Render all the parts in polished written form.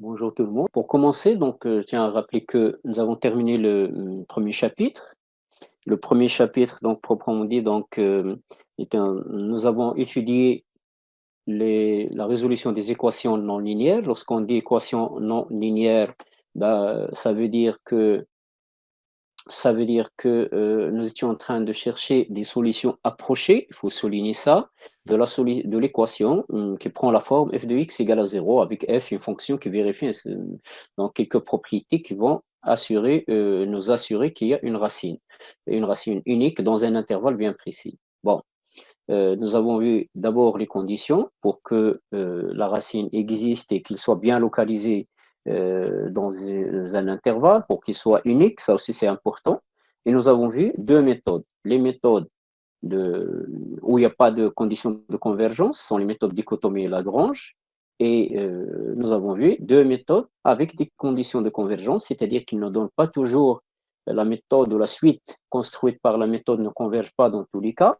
Bonjour tout le monde. Pour commencer, je tiens à rappeler que nous avons terminé le premier chapitre. Le premier chapitre, donc proprement dit, nous avons étudié la résolution des équations non linéaires. Lorsqu'on dit équation non linéaire, ça veut dire que nous étions en train de chercher des solutions approchées, il faut souligner ça, de l'équation, qui prend la forme f de x égale à 0 avec f, une fonction qui vérifie donc quelques propriétés qui vont nous assurer qu'il y a une racine unique dans un intervalle bien précis. Bon, nous avons vu d'abord les conditions pour que la racine existe et qu'il soit bien localisé dans un intervalle, pour qu'il soit unique, ça aussi c'est important. Et nous avons vu deux méthodes. Les méthodes où il n'y a pas de conditions de convergence sont les méthodes dichotomie et Lagrange. Et nous avons vu deux méthodes avec des conditions de convergence, c'est-à-dire qu'ils ne donnent pas toujours la méthode ou la suite construite par la méthode ne converge pas dans tous les cas.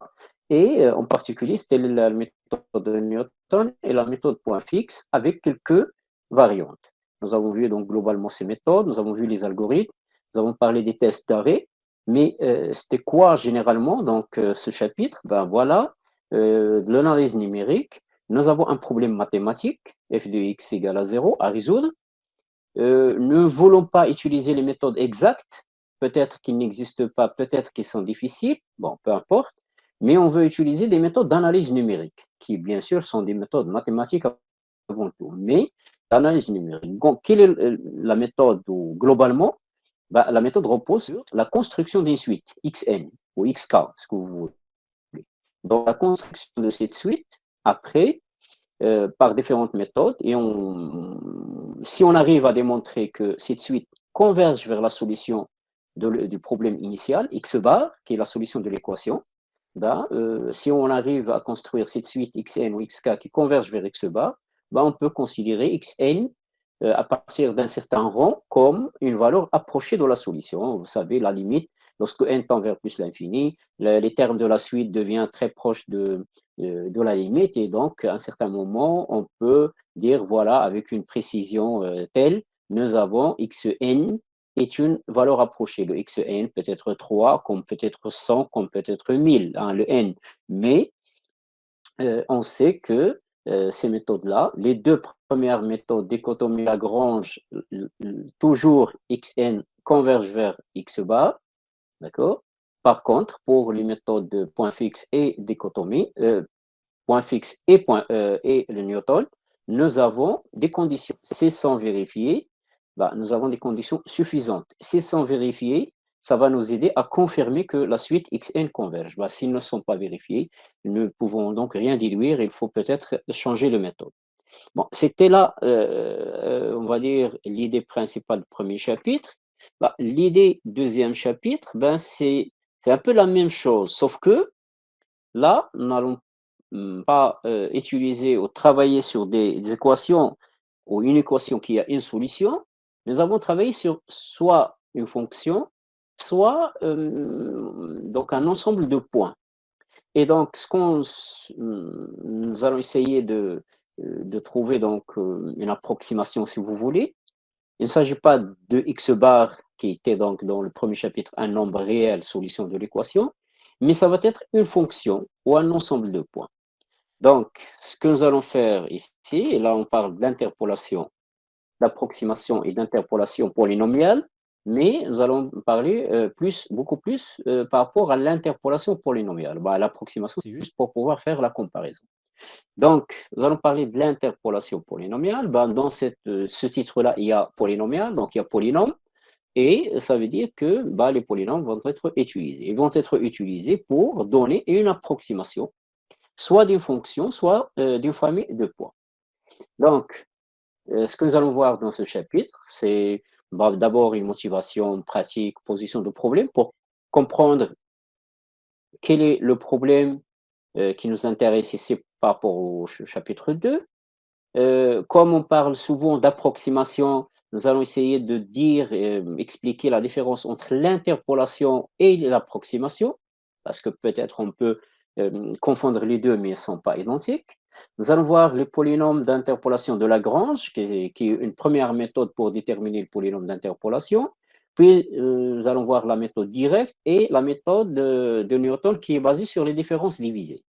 Et en particulier, c'était la méthode de Newton et la méthode point fixe avec quelques variantes. Nous avons vu donc globalement ces méthodes, nous avons vu les algorithmes, nous avons parlé des tests d'arrêt, mais c'était quoi généralement ce chapitre? Ben voilà, de l'analyse numérique. Nous avons un problème mathématique, f de x égale à 0, à résoudre. Ne voulons pas utiliser les méthodes exactes, peut-être qu'ils n'existent pas, peut-être qu'ils sont difficiles, bon, peu importe, mais on veut utiliser des méthodes d'analyse numérique, qui bien sûr sont des méthodes mathématiques avant tout, mais l'analyse numérique. Donc, quelle est la méthode globalement? Ben, la méthode repose sur la construction d'une suite, xn ou xk, ce que vous voulez. Donc, la construction de cette suite, après, par différentes méthodes, et si on arrive à démontrer que cette suite converge vers la solution du problème initial, x bar, qui est la solution de l'équation, si on arrive à construire cette suite xn ou xk qui converge vers x bar, on peut considérer xn à partir d'un certain rang comme une valeur approchée de la solution. Vous savez, la limite, lorsque n tend vers plus l'infini, les termes de la suite deviennent très proches de la limite, et donc à un certain moment, on peut dire, voilà, avec une précision telle, nous avons xn est une valeur approchée. Le xn peut être 3, comme peut être 100, comme peut être 1000, hein, le n. Mais on sait que ces méthodes-là, les deux premières méthodes, dichotomie Lagrange, toujours xn convergent vers x bar, d'accord? Par contre, pour les méthodes de point fixe et dichotomie, point fixe et le Newton, nous avons des conditions. C'est sans vérifier, nous avons des conditions suffisantes. C'est sans vérifier, ça va nous aider à confirmer que la suite xn converge. S'ils ne sont pas vérifiés, nous ne pouvons donc rien déduire, il faut peut-être changer de méthode. Bon, c'était là, on va dire, l'idée principale du premier chapitre. L'idée deuxième chapitre, c'est un peu la même chose, sauf que là, nous n'allons pas utiliser ou travailler sur des équations ou une équation qui a une solution. Nous avons travaillé sur soit une fonction, soit donc un ensemble de points. Et donc, nous allons essayer de trouver donc une approximation, si vous voulez. Il ne s'agit pas de x bar, qui était donc dans le premier chapitre un nombre réel, solution de l'équation, mais ça va être une fonction ou un ensemble de points. Donc, ce que nous allons faire ici, et là on parle d'interpolation, d'approximation et d'interpolation polynomiale, mais nous allons parler beaucoup plus par rapport à l'interpolation polynomiale. L'approximation, c'est juste pour pouvoir faire la comparaison. Donc, nous allons parler de l'interpolation polynomiale. Dans ce titre-là, il y a polynomial, donc il y a polynôme, et ça veut dire que les polynômes vont être utilisés. Ils vont être utilisés pour donner une approximation, soit d'une fonction, soit d'une famille de points. Donc, ce que nous allons voir dans ce chapitre, c'est d'abord une motivation pratique, position de problème pour comprendre quel est le problème qui nous intéresse ici par rapport au chapitre 2. Comme on parle souvent d'approximation, nous allons essayer de expliquer la différence entre l'interpolation et l'approximation, parce que peut-être on peut confondre les deux, mais ils ne sont pas identiques. Nous allons voir le polynôme d'interpolation de Lagrange, qui est une première méthode pour déterminer le polynôme d'interpolation. Puis, nous allons voir la méthode directe et la méthode de Newton qui est basée sur les différences divisées.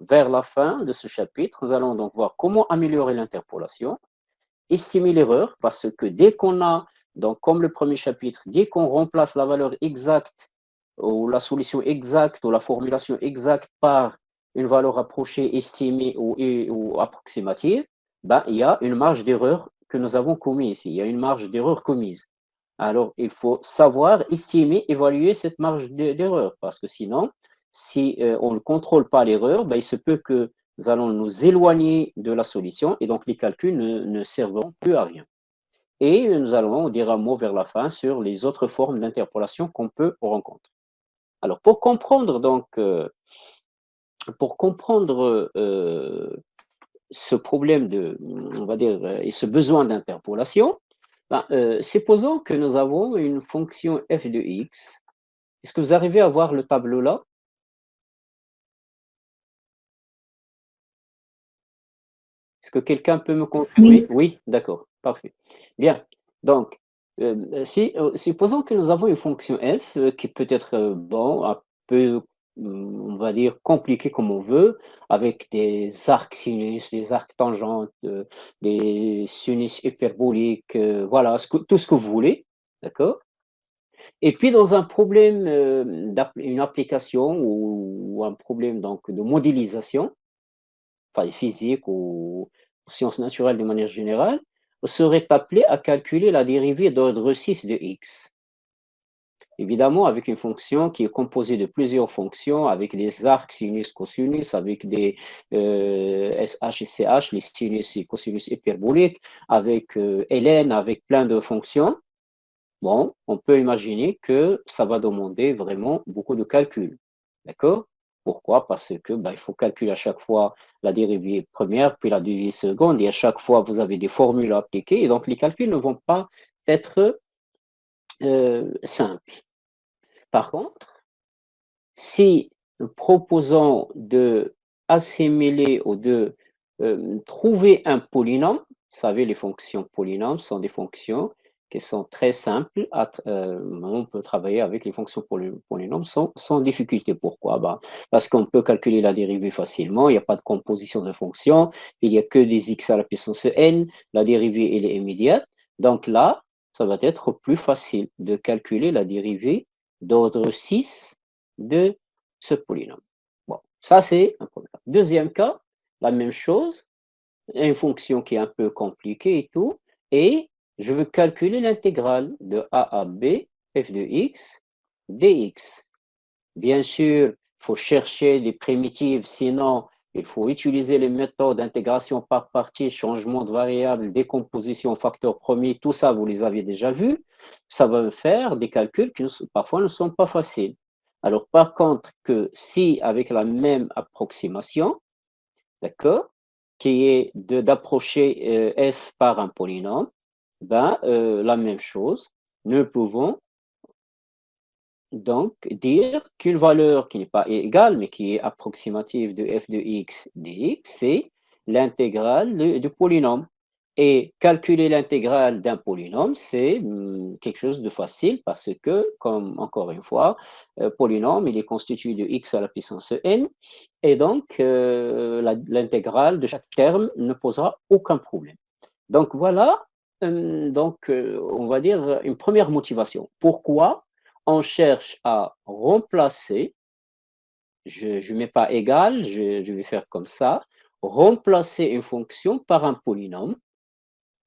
Vers la fin de ce chapitre, nous allons donc voir comment améliorer l'interpolation, estimer l'erreur, parce que dès qu'on a, donc comme le premier chapitre, dès qu'on remplace la valeur exacte ou la solution exacte ou la formulation exacte par une valeur approchée, estimée ou approximative, ben, il y a une marge d'erreur que nous avons commise ici. Il y a une marge d'erreur commise. Alors, il faut savoir estimer, évaluer cette marge d'erreur, parce que sinon, si on ne contrôle pas l'erreur, ben, il se peut que nous allons nous éloigner de la solution et donc les calculs ne serviront plus à rien. Et nous allons dire un mot vers la fin sur les autres formes d'interpolation qu'on peut rencontrer. Alors, pour comprendre ce problème on va dire, et ce besoin d'interpolation, ben, supposons que nous avons une fonction f de x. Est-ce que vous arrivez à voir le tableau là? Est-ce que quelqu'un peut me confirmer? Oui, d'accord, parfait. Bien, donc, supposons que nous avons une fonction f qui peut être, bon, un peu, on va dire, compliquée comme on veut, avec des arcs sinus, des arcs tangentes, des sinus hyperboliques, voilà, tout ce que vous voulez, d'accord? Et puis dans un problème, une application ou un problème donc de modélisation, enfin physique ou sciences naturelles de manière générale, vous serez appelé à calculer la dérivée d'ordre 6 de x. Évidemment, avec une fonction qui est composée de plusieurs fonctions, avec des arcs sinus, cosinus, avec des SH et CH, les sinus et cosinus hyperboliques, avec ln, avec plein de fonctions. Bon, on peut imaginer que ça va demander vraiment beaucoup de calculs. D'accord? Pourquoi? Parce que il faut calculer à chaque fois la dérivée première, puis la dérivée seconde, et à chaque fois, vous avez des formules à appliquer, et donc les calculs ne vont pas être simples. Par contre, si nous proposons de assimiler ou de trouver un polynôme, vous savez, les fonctions polynômes sont des fonctions qui sont très simples. On peut travailler avec les fonctions polynômes sans difficulté. Pourquoi? Ben, parce qu'on peut calculer la dérivée facilement, il n'y a pas de composition de fonctions, il n'y a que des x à la puissance n, la dérivée elle est immédiate. Donc là, ça va être plus facile de calculer la dérivée d'ordre 6 de ce polynôme. Bon, ça c'est un premier cas. Deuxième cas, la même chose, une fonction qui est un peu compliquée et tout, et je veux calculer l'intégrale de a à b, f de x, dx. Bien sûr, il faut chercher les primitives, sinon il faut utiliser les méthodes d'intégration par partie, changement de variable, décomposition, facteur premier, tout ça, vous les avez déjà vus. Ça va me faire des calculs qui parfois ne sont pas faciles. Alors, par contre, que si avec la même approximation, d'accord, qui est d'approcher f par un polynôme, ben, la même chose, nous pouvons donc dire qu'une valeur qui n'est pas égale, mais qui est approximative de f de x dx, c'est l'intégrale du polynôme. Et calculer l'intégrale d'un polynôme, c'est quelque chose de facile parce que, comme encore une fois, polynôme, il est constitué de x à la puissance n, et donc l'intégrale de chaque terme ne posera aucun problème. Donc voilà, on va dire une première motivation. Pourquoi on cherche à remplacer, je ne mets pas égal, je vais faire comme ça, remplacer une fonction par un polynôme.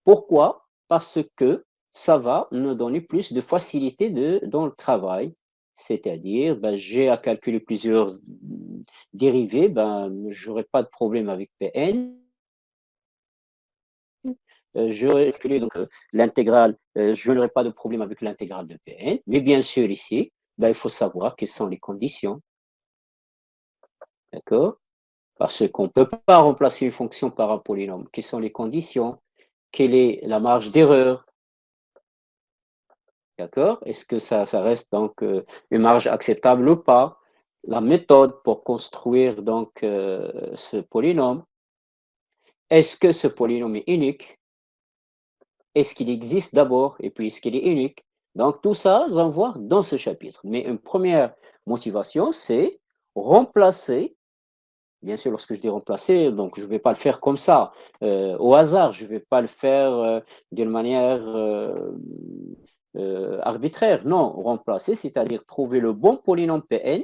Pourquoi? Parce que ça va nous donner plus de facilité dans le travail. C'est-à-dire, ben, j'ai à calculer plusieurs dérivés, ben, je n'aurai pas de problème avec Pn. Je vais calculer donc l'intégrale, je n'aurai pas de problème avec l'intégrale de Pn. Mais bien sûr, ici, ben, il faut savoir quelles sont les conditions. D'accord? Parce qu'on ne peut pas remplacer une fonction par un polynôme. Quelles sont les conditions? Quelle est la marge d'erreur? D'accord? Est-ce que ça reste donc une marge acceptable ou pas? La méthode pour construire donc ce polynôme. Est-ce que ce polynôme est unique? Est-ce qu'il existe d'abord et puis est-ce qu'il est unique? Donc tout ça, nous allons voir dans ce chapitre. Mais une première motivation, c'est remplacer, bien sûr, lorsque je dis remplacer, donc je ne vais pas le faire comme ça, au hasard, je ne vais pas le faire d'une manière arbitraire. Non, remplacer, c'est-à-dire trouver le bon polynôme Pn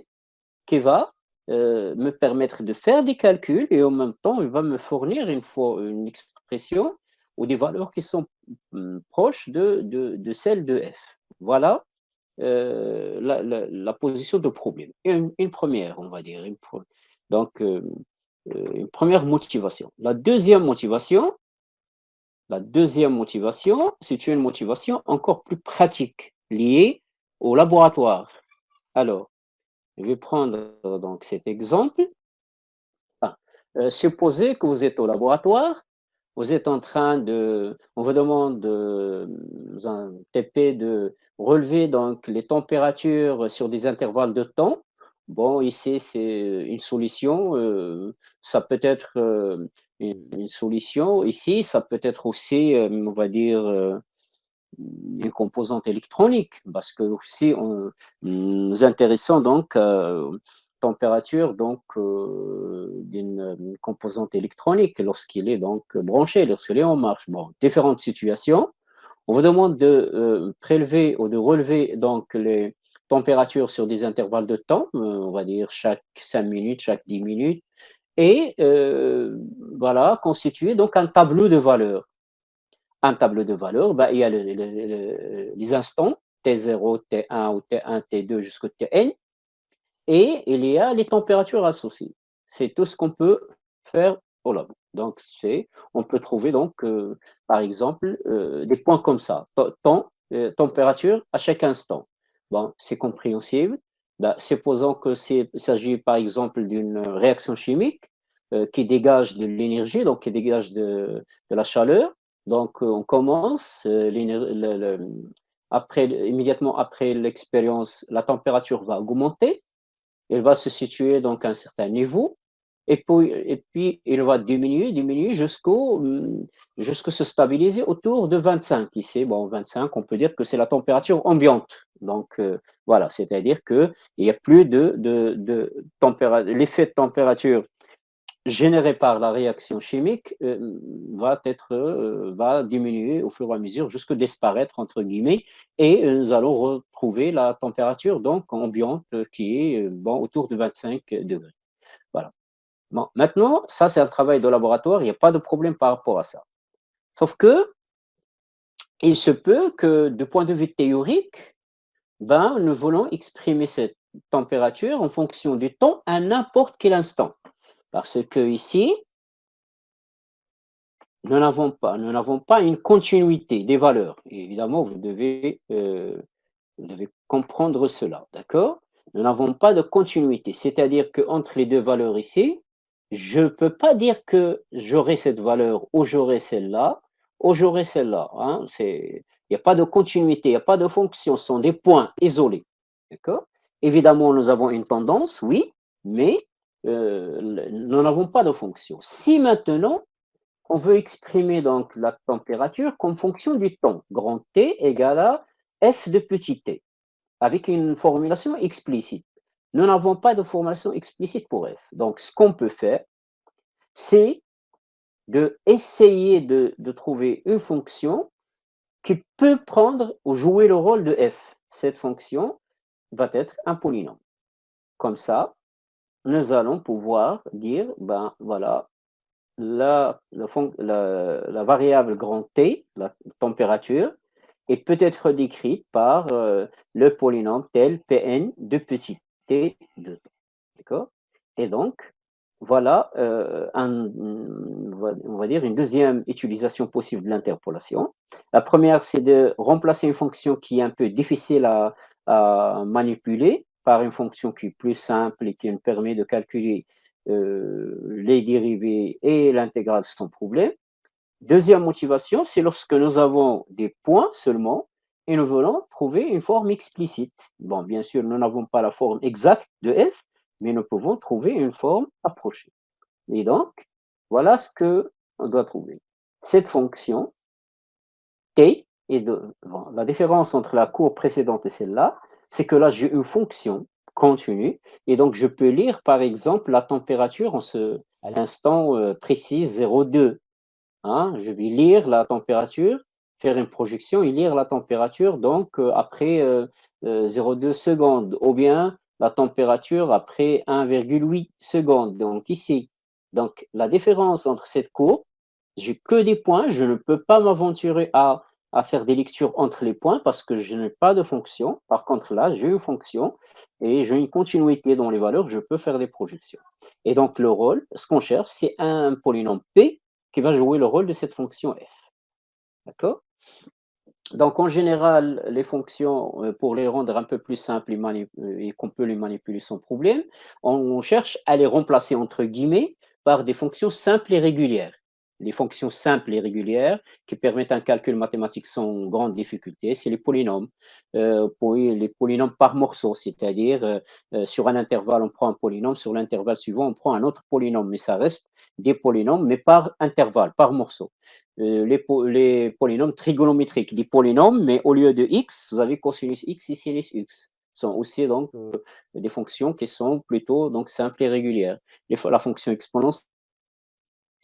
qui va me permettre de faire des calculs et en même temps, il va me fournir une expression ou des valeurs qui sont proches de celles de f. Voilà la position de problème. Une première, on va dire. Donc, une première motivation. La deuxième motivation, c'est une motivation encore plus pratique, liée au laboratoire. Alors, je vais prendre donc cet exemple. Ah, supposez que vous êtes au laboratoire, vous êtes en train on vous demande dans un TP de relever donc les températures sur des intervalles de temps. Bon, ici, c'est une solution, ça peut être une solution. Ici, ça peut être aussi, on va dire, une composante électronique, parce que si on nous intéressons donc température donc d'une composante électronique lorsqu'il est donc branché, lorsqu'il est en marche. Bon, différentes situations. On vous demande de prélever ou de relever donc les températures sur des intervalles de temps, on va dire chaque 5 minutes, chaque 10 minutes, et voilà, constituer donc un tableau de valeurs. Un tableau de valeurs, bah, il y a les instants, T0, T1 ou T1, T2 jusqu'au Tn, et il y a les températures associées. C'est tout ce qu'on peut faire au labo. Donc, on peut trouver donc, par exemple, des points comme ça, temps, température à chaque instant. Bon, c'est compréhensible. Bah, supposons que il s'agit par exemple d'une réaction chimique qui dégage de l'énergie, donc qui dégage de la chaleur. Donc, on commence, immédiatement après l'expérience, la température va augmenter, elle va se situer donc à un certain niveau et puis il va diminuer jusqu'à se stabiliser autour de 25. Ici, bon, 25, on peut dire que c'est la température ambiante. Donc, voilà, c'est-à-dire qu'il n'y a plus de température. L'effet de température généré par la réaction chimique va diminuer au fur et à mesure jusqu'à disparaître entre guillemets et nous allons retrouver la température donc ambiante qui est bon autour de 25 degrés. Voilà. Bon, maintenant, ça c'est un travail de laboratoire, il n'y a pas de problème par rapport à ça. Sauf que il se peut que de point de vue théorique, ben, nous voulons exprimer cette température en fonction du temps à n'importe quel instant. Parce que ici, nous n'avons pas une continuité des valeurs. Et évidemment, vous devez comprendre cela, d'accord? Nous n'avons pas de continuité, c'est-à-dire qu'entre les 2 valeurs ici, je ne peux pas dire que j'aurai cette valeur ou j'aurai celle-là ou j'aurai celle-là, hein. Il n'y a pas de continuité, il n'y a pas de fonction, ce sont des points isolés, d'accord? Évidemment, nous avons une tendance, oui, mais nous n'avons pas de fonction. Si maintenant on veut exprimer donc la température comme fonction du temps. Grand T égale à F de petit t, avec une formulation explicite. Nous n'avons pas de formulation explicite pour F. Donc, ce qu'on peut faire, c'est essayer de trouver une fonction qui peut prendre ou jouer le rôle de F. Cette fonction va être un polynôme. Comme ça, nous allons pouvoir dire, ben voilà, la variable grand T, la température, est peut-être décrite par le polynôme tel Pn de petit t de temps. D'accord? Et donc, voilà on va dire une deuxième utilisation possible de l'interpolation. La première, c'est de remplacer une fonction qui est un peu difficile à manipuler par une fonction qui est plus simple et qui nous permet de calculer les dérivés et l'intégrale sans problème. Deuxième motivation, c'est lorsque nous avons des points seulement et nous voulons trouver une forme explicite. Bon, bien sûr, nous n'avons pas la forme exacte de f, mais nous pouvons trouver une forme approchée. Et donc, voilà ce que on doit trouver cette fonction t et bon, la différence entre la courbe précédente et celle-là, c'est que là, j'ai une fonction continue et donc je peux lire, par exemple, la température à l'instant précis 0,2. Hein. Je vais lire la température, faire une projection et lire la température donc après 0,2 secondes ou bien la température après 1,8 secondes, donc ici. Donc la différence entre cette courbe, j'ai que des points, je ne peux pas m'aventurer à faire des lectures entre les points parce que je n'ai pas de fonction. Par contre là, j'ai une fonction et j'ai une continuité dans les valeurs, je peux faire des projections. Et donc le rôle, ce qu'on cherche, c'est un polynôme P qui va jouer le rôle de cette fonction f. D'accord? Donc, en général, les fonctions, pour les rendre un peu plus simples et qu'on peut les manipuler sans problème, on cherche à les remplacer entre guillemets par des fonctions simples et régulières. Les fonctions simples et régulières qui permettent un calcul mathématique sans grande difficulté, c'est les polynômes. Puis les polynômes par morceau, c'est-à-dire sur un intervalle, on prend un polynôme, sur l'intervalle suivant, on prend un autre polynôme, mais ça reste des polynômes, mais par intervalle, par morceau. Les polynômes trigonométriques, des polynômes, mais au lieu de x, vous avez cosinus x et sinus x. Ce sont aussi donc des fonctions qui sont plutôt donc simples et régulières. La fonction exponentielle,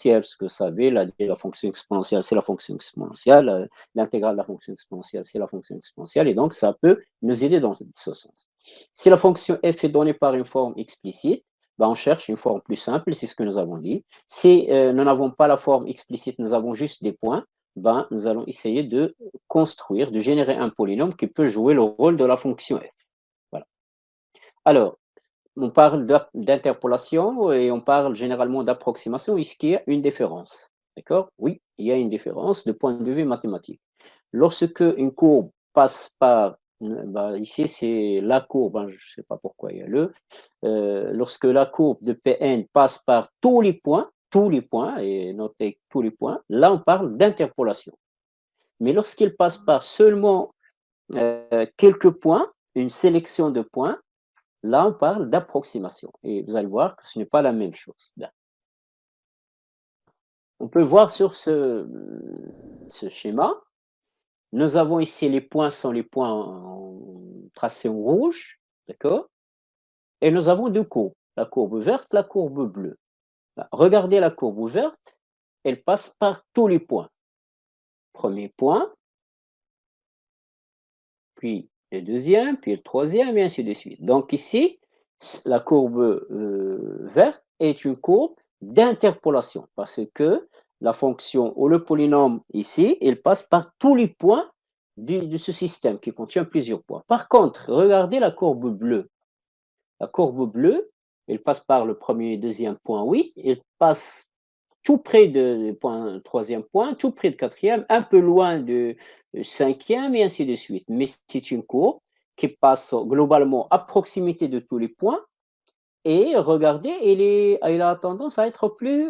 ce que vous savez, la fonction exponentielle, c'est la fonction exponentielle, l'intégrale de la fonction exponentielle, c'est la fonction exponentielle, et donc ça peut nous aider dans ce sens. Si la fonction f est donnée par une forme explicite, ben on cherche une forme plus simple, c'est ce que nous avons dit. Si nous n'avons pas la forme explicite, nous avons juste des points, ben nous allons essayer de construire, de générer un polynôme qui peut jouer le rôle de la fonction f. Voilà. Alors, on parle d'interpolation et on parle généralement d'approximation. Est-ce qu'il y a une différence? D'accord? Oui, il y a une différence de point de vue mathématique. Lorsque une courbe passe par, bah, ici c'est la courbe, hein, je ne sais pas pourquoi il y a lorsque la courbe de Pn passe par tous les points, et notez tous les points, là on parle d'interpolation. Mais lorsqu'il passe par seulement quelques points, une sélection de points, là on parle d'approximation. Et vous allez voir que ce n'est pas la même chose. Là. On peut voir sur ce schéma, nous avons ici les points sont les points tracés en rouge, d'accord? Et nous avons deux courbes, la courbe verte, la courbe bleue. Là, regardez la courbe verte, elle passe par tous les points. Premier point, puis le deuxième, puis le troisième, et ainsi de suite. Donc ici, la courbe verte est une courbe d'interpolation parce que la fonction ou le polynôme ici, il passe par tous les points de ce système qui contient plusieurs points. Par contre, regardez la courbe bleue. La courbe bleue, elle passe par le premier et deuxième point, oui, elle passe tout près de point, troisième point, tout près de quatrième, un peu loin de cinquième et ainsi de suite. Mais c'est une courbe qui passe globalement à proximité de tous les points. Et regardez, elle a tendance à être plus,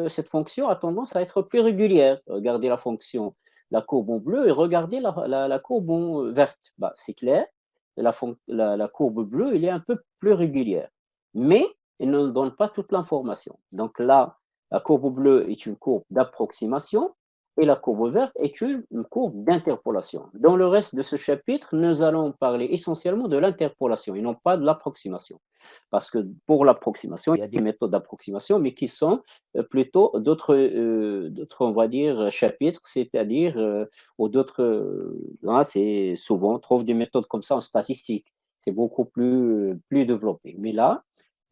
cette fonction a tendance à être plus régulière. Regardez la fonction, la courbe en bleu et regardez la courbe en verte. Bah, c'est clair, la courbe bleue, elle est un peu plus régulière. Mais elle ne donne pas toute l'information. Donc là, la courbe bleue est une courbe d'approximation et la courbe verte est une courbe d'interpolation. Dans le reste de ce chapitre, nous allons parler essentiellement de l'interpolation et non pas de l'approximation. Parce que pour l'approximation, il y a des méthodes d'approximation, mais qui sont plutôt d'autres, on va dire, chapitres, c'est-à-dire, ou d'autres, là, c'est souvent, on trouve des méthodes comme ça en statistique. C'est beaucoup plus développé. Mais là,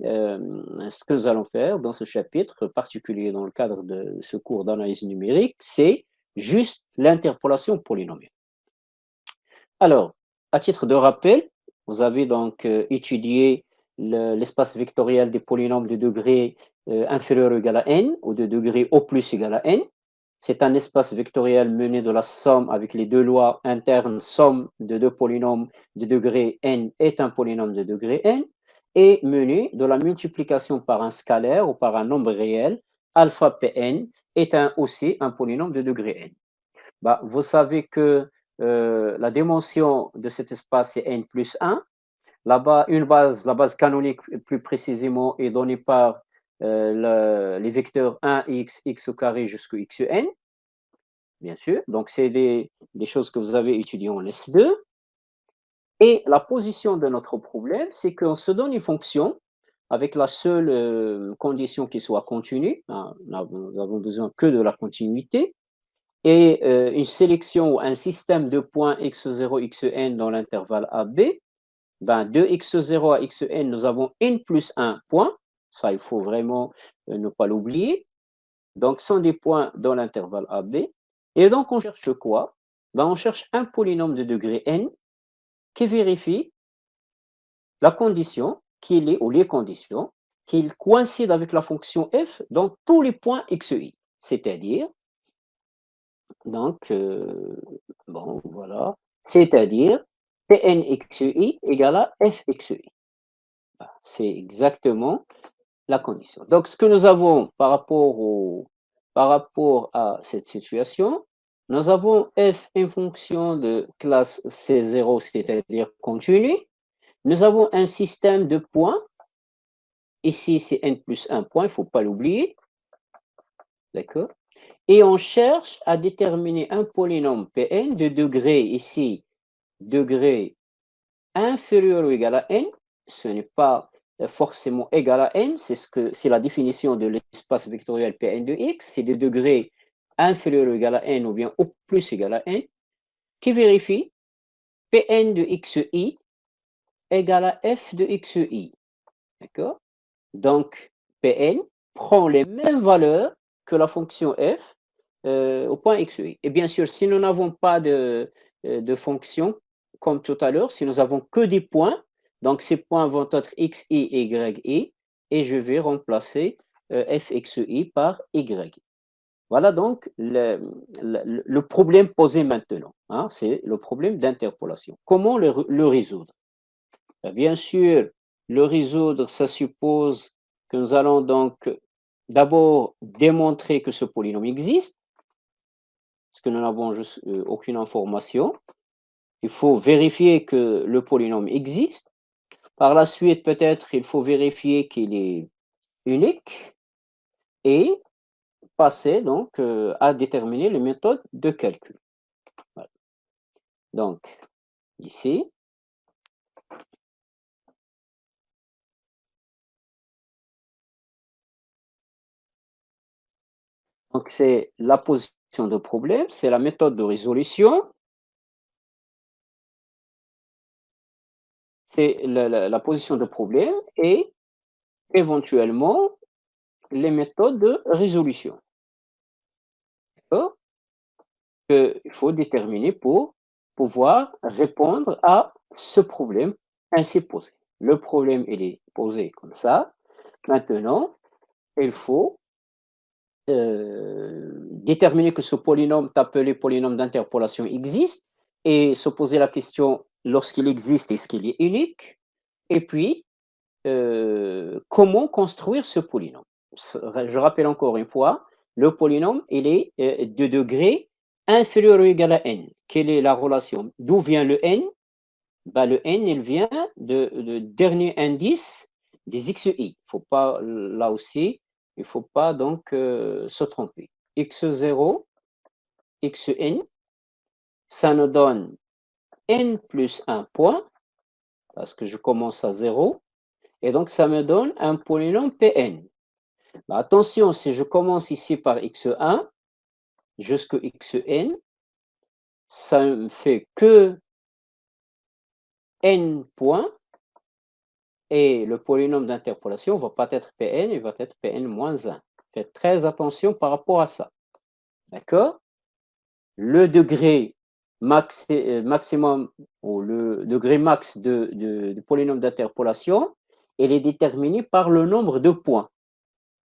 ce que nous allons faire dans ce chapitre particulier, dans le cadre de ce cours d'analyse numérique, c'est juste l'interpolation polynomiale. Alors, à titre de rappel, vous avez donc étudié l'espace vectoriel des polynômes de degré inférieur ou égal à n ou de degré au plus égal à n. C'est un espace vectoriel mené de la somme avec les deux lois internes, somme de deux polynômes de degré n est un polynôme de degré n, et mené de la multiplication par un scalaire ou par un nombre réel, alpha pn est aussi un polynôme de degré n. Bah, vous savez que la dimension de cet espace est n plus 1. Là-bas, la base canonique plus précisément est donnée par les vecteurs 1x, x au carré jusqu'au xn, bien sûr. Donc, c'est des choses que vous avez étudiées en S2. Et la position de notre problème, c'est qu'on se donne une fonction avec la seule condition qu'il soit continu. Hein, nous avons besoin que de la continuité. Et une sélection ou un système de points x0, xn dans l'intervalle AB. Ben, de x0 à xn, nous avons n plus 1 point. Ça, il faut vraiment ne pas l'oublier. Donc, ce sont des points dans l'intervalle AB. Et donc, on cherche quoi? Ben, on cherche un polynôme de degré n qui vérifie la condition qu'il est, ou les conditions, qu'il coïncide avec la fonction f dans tous les points xi. C'est-à-dire, donc, bon, voilà, c'est-à-dire Pn xi égale à f xi. C'est exactement la condition. Donc, ce que nous avons par rapport à cette situation, nous avons f en fonction de classe C0, c'est-à-dire continu. Nous avons un système de points. Ici, c'est n plus 1 point, il ne faut pas l'oublier. D'accord? Et on cherche à déterminer un polynôme Pn de degré, ici, degré inférieur ou égal à n. Ce n'est pas forcément égal à n, c'est la définition de l'espace vectoriel Pn de x, c'est de degré inférieur ou égal à n ou bien au plus égal à n, qui vérifie Pn de xi égale à f de xi. D'accord? Donc, Pn prend les mêmes valeurs que la fonction f au point xi. Et bien sûr, si nous n'avons pas de fonction, comme tout à l'heure, si nous avons que des points, donc ces points vont être xi et yi, et je vais remplacer fxi par y. Voilà donc le problème posé maintenant. Hein, c'est le problème d'interpolation. Comment le résoudre? Bien sûr, le résoudre, ça suppose que nous allons donc d'abord démontrer que ce polynôme existe, parce que nous n'avons aucune information. Il faut vérifier que le polynôme existe. Par la suite, peut-être, il faut vérifier qu'il est unique et passer donc à déterminer les méthodes de calcul. Voilà. Donc, ici, donc c'est la position de problème, c'est la méthode de résolution. C'est la position de problème et éventuellement les méthodes de résolution. D'accord? Il faut déterminer pour pouvoir répondre à ce problème ainsi posé. Le problème, il est posé comme ça. Maintenant, il faut déterminer que ce polynôme appelé polynôme d'interpolation existe et se poser la question lorsqu'il existe, est-ce qu'il est unique? Et puis, comment construire ce polynôme? Je rappelle encore une fois, le polynôme, il est de degré inférieur ou égal à n. Quelle est la relation? D'où vient le n? Ben, le n, il vient de dernier indice des xi. Faut pas, là aussi, il ne faut pas donc se tromper. x0, xn, ça nous donne n plus 1 point, parce que je commence à 0, et donc ça me donne un polynôme Pn. Ben, attention, si je commence ici par x1 jusqu'à xn, ça ne fait que n points, et le polynôme d'interpolation ne va pas être Pn, il va être Pn moins 1. Faites très attention par rapport à ça. D'accord? Le degré maximum ou le degré max du polynôme d'interpolation, il est déterminé par le nombre de points.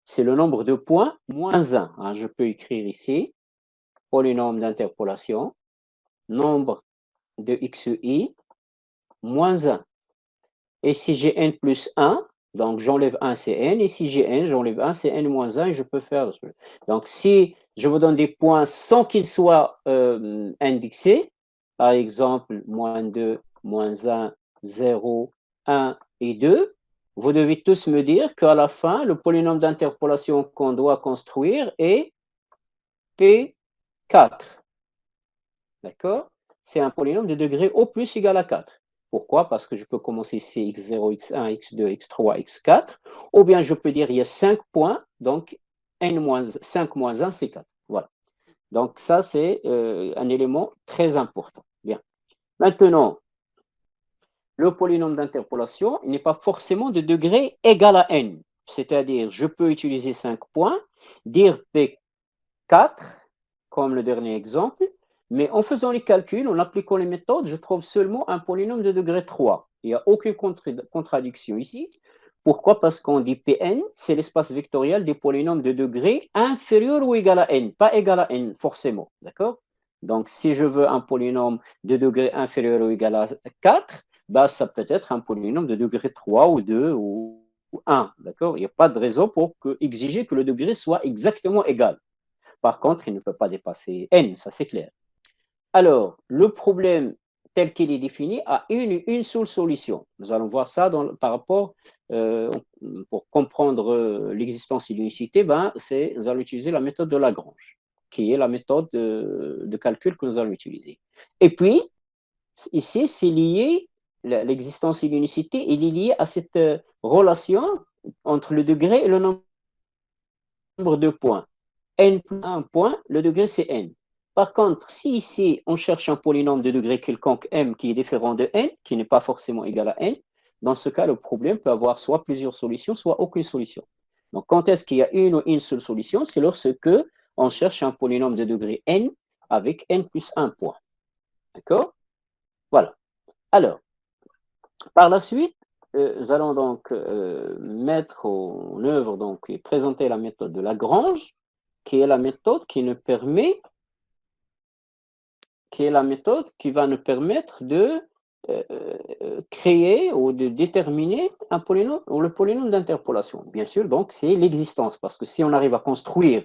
C'est le nombre de points moins 1. Hein, je peux écrire ici, polynôme d'interpolation, nombre de xi moins 1. Et si j'ai n plus 1, donc j'enlève 1, c'est n. Et si j'ai n, j'enlève 1, c'est n moins 1 et je peux faire. Donc si je vous donne des points sans qu'ils soient indexés, par exemple, moins 2, moins 1, 0, 1 et 2, vous devez tous me dire qu'à la fin, le polynôme d'interpolation qu'on doit construire est P4. D'accord? C'est un polynôme de degré au plus égal à 4. Pourquoi? Parce que je peux commencer ici x0, x1, x2, x3, x4. Ou bien je peux dire il y a 5 points, donc 5 moins 1, c'est 4. Voilà. Donc ça, c'est un élément très important. Bien. Maintenant, le polynôme d'interpolation n'est pas forcément de degré égal à n. C'est-à-dire, je peux utiliser 5 points, dire P4, comme le dernier exemple, mais en faisant les calculs, en appliquant les méthodes, je trouve seulement un polynôme de degré 3. Il n'y a aucune contradiction ici. Pourquoi? Parce qu'on dit Pn, c'est l'espace vectoriel des polynômes de degré inférieur ou égal à n, pas égal à n, forcément. D'accord? Donc, si je veux un polynôme de degré inférieur ou égal à 4, bah, ça peut être un polynôme de degré 3 ou 2 ou 1. D'accord? Il n'y a pas de raison pour exiger que le degré soit exactement égal. Par contre, il ne peut pas dépasser n, ça c'est clair. Alors, le problème tel qu'il est défini a une seule solution. Nous allons voir ça par rapport, pour comprendre l'existence et l'unicité, nous allons utiliser la méthode de Lagrange, qui est la méthode de calcul que nous allons utiliser. Et puis, ici, c'est lié, l'existence et l'unicité est liée à cette relation entre le degré et le nombre de points. N plus 1 point, le degré c'est n. Par contre, si ici on cherche un polynôme de degré quelconque m qui est différent de n, qui n'est pas forcément égal à n, dans ce cas, le problème peut avoir soit plusieurs solutions, soit aucune solution. Donc, quand est-ce qu'il y a une seule solution? C'est lorsque on cherche un polynôme de degré n avec n plus 1 point. D'accord? Voilà. Alors, par la suite, nous allons donc mettre en œuvre donc, et présenter la méthode de Lagrange, qui est la méthode qui va nous permettre de créer ou de déterminer un polynôme ou le polynôme d'interpolation. Bien sûr, donc c'est l'existence, parce que si on arrive à construire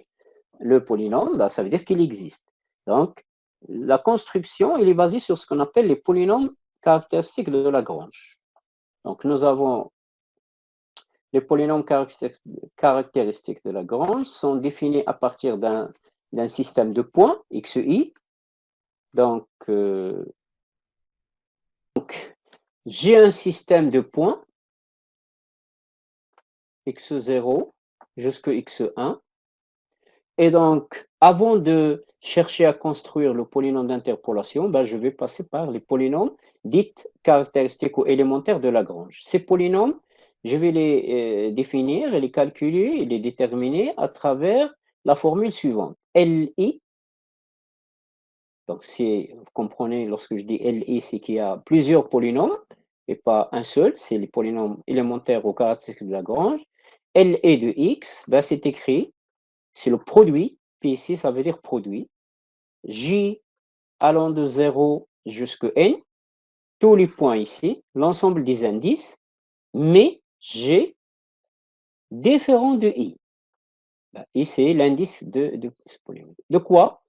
le polynôme, ça veut dire qu'il existe. Donc, la construction, elle est basée sur ce qu'on appelle les polynômes caractéristiques de Lagrange. Donc, nous avons les polynômes caractéristiques de Lagrange sont définis à partir d'un système de points, xi. Donc, j'ai un système de points, x0 jusqu'à x1. Et donc, avant de chercher à construire le polynôme d'interpolation, je vais passer par les polynômes dits caractéristiques ou élémentaires de Lagrange. Ces polynômes, je vais les définir et les calculer et les déterminer à travers la formule suivante. Li, donc si vous comprenez, lorsque je dis Li, c'est qu'il y a plusieurs polynômes et pas un seul, c'est les polynômes élémentaires ou caractéristiques de Lagrange. Li de x, c'est écrit, c'est le produit, puis ici ça veut dire produit, j allant de 0 jusqu'à n, tous les points ici, l'ensemble des indices, mais g différent de i. I, c'est l'indice de ce polynôme. De quoi?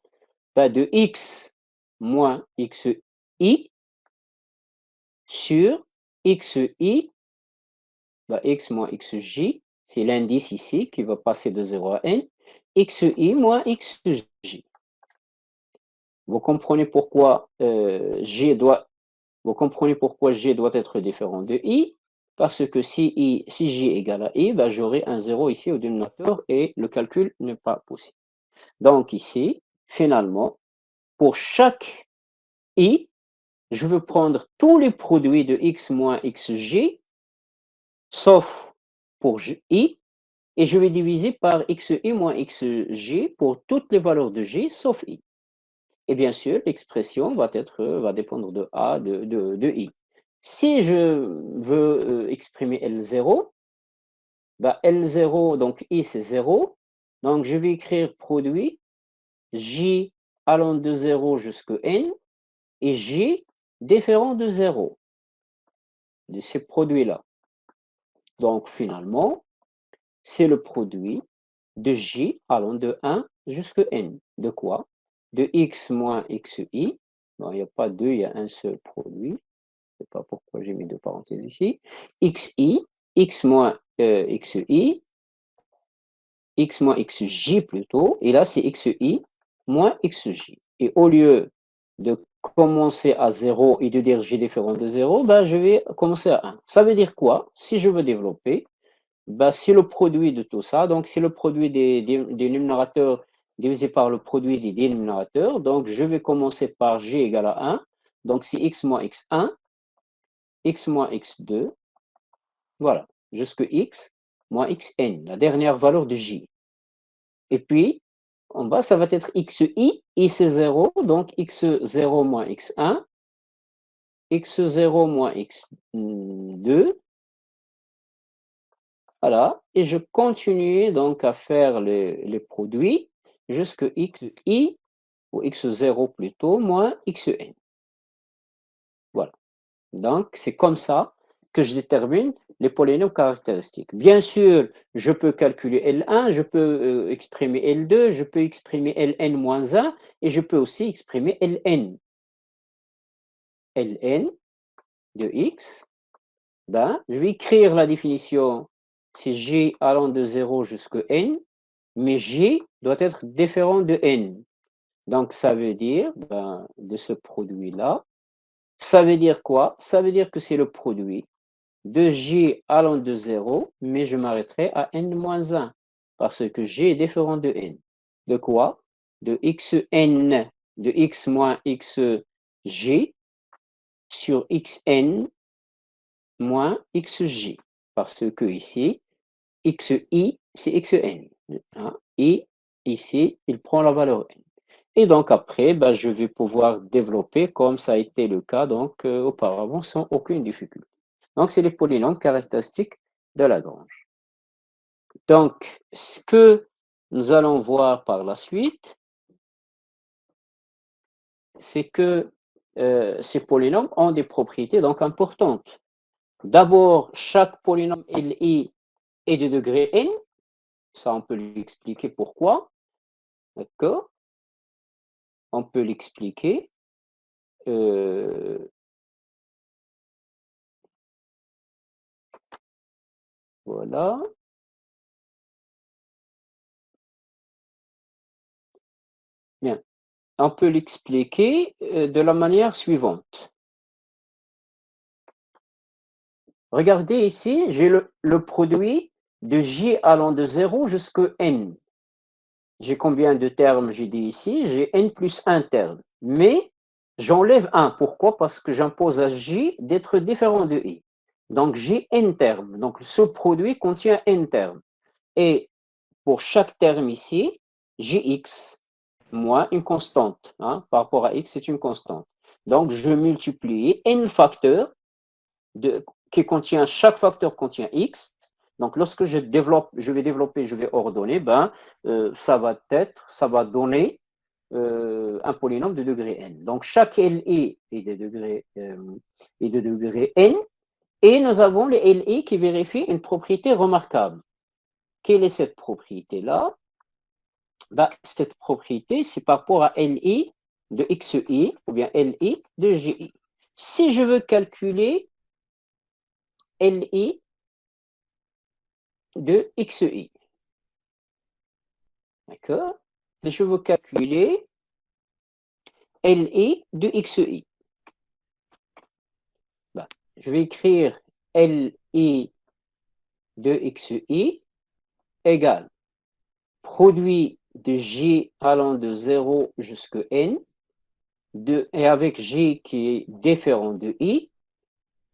De x moins xi sur xi, x moins xj, c'est l'indice ici qui va passer de 0 à n, xi moins xj. Vous comprenez pourquoi vous comprenez pourquoi G doit être différent de I, parce que si J est égal à I, j'aurai un 0 ici au dénominateur et le calcul n'est pas possible. Donc ici, finalement, pour chaque I, je veux prendre tous les produits de X moins XJ, sauf pour I, et je vais diviser par XI moins XJ pour toutes les valeurs de J, sauf I. Et bien sûr, l'expression va dépendre de A, de I. Si je veux exprimer L0, L0, donc I c'est 0, donc je vais écrire produit J allant de 0 jusqu'à N et J différent de 0 de ces produits-là. Donc finalement, c'est le produit de J allant de 1 jusqu'à N. De quoi? De X moins XI. Non, il n'y a pas deux, il y a un seul produit. Je ne sais pas pourquoi j'ai mis deux parenthèses ici. XI x moins xi, x moins xj plutôt, et là c'est xi moins xj. Et au lieu de commencer à 0 et de dire j différent de 0, ben, je vais commencer à 1. Ça veut dire quoi? Si je veux développer, ben, c'est le produit de tout ça, donc c'est le produit des numérateurs divisé par le produit des dénominateurs, donc je vais commencer par j égale à 1, donc c'est x moins x1, x moins x2, voilà, jusque x moins xn, la dernière valeur de j. Et puis, en bas, ça va être xi, i c'est 0, donc x0 moins x1, x0 moins x2, voilà, et je continue donc à faire les produits jusque xi, ou x0 plutôt, moins xn. Voilà, donc c'est comme ça que je détermine les polynômes caractéristiques. Bien sûr, je peux calculer L1, je peux exprimer L2, je peux exprimer Ln-1 et je peux aussi exprimer Ln. Ln de x, ben, je vais écrire la définition, c'est g allant de 0 jusqu'à n, mais g doit être différent de n. Donc ça veut dire, ben, de ce produit-là, ça veut dire quoi? Ça veut dire que c'est le produit de j allant de 0, mais je m'arrêterai à n-1, parce que g est différent de n. De quoi? De xn, de x moins xg sur xn moins xj, parce que ici, xi, c'est xn. Hein? Et ici, il prend la valeur n. Et donc après, ben, je vais pouvoir développer comme ça a été le cas donc, auparavant sans aucune difficulté. Donc, c'est les polynômes caractéristiques de Lagrange. Donc, ce que nous allons voir par la suite, c'est que ces polynômes ont des propriétés donc importantes. D'abord, chaque polynôme Li est de degré n. Ça, on peut lui expliquer pourquoi. D'accord? On peut l'expliquer. Voilà. Bien. On peut l'expliquer de la manière suivante. Regardez ici, j'ai le produit de j allant de 0 jusqu'à n. J'ai combien de termes? J'ai dit ici, j'ai n plus 1 terme. Mais j'enlève 1. Pourquoi? Parce que j'impose à j d'être différent de i. Donc j'ai n termes. Donc ce produit contient n termes. Et pour chaque terme ici, j'ai x moins une constante. Hein, par rapport à x, c'est une constante. Donc je multiplie n facteurs qui contient, chaque facteur contient x. Donc lorsque je vais développer, je vais ordonner, ben, ça va donner un polynôme de degré n. Donc chaque Li est de degré n, et nous avons les Li qui vérifient une propriété remarquable. Quelle est cette propriété-là? Ben, cette propriété, c'est par rapport à Li de xi ou bien Li de gi. Si je veux calculer Li de xi, d'accord? Si je veux calculer Li de xi, ben, je vais écrire Li de xi égale produit de j allant de 0 jusqu'à n, et avec j qui est différent de i,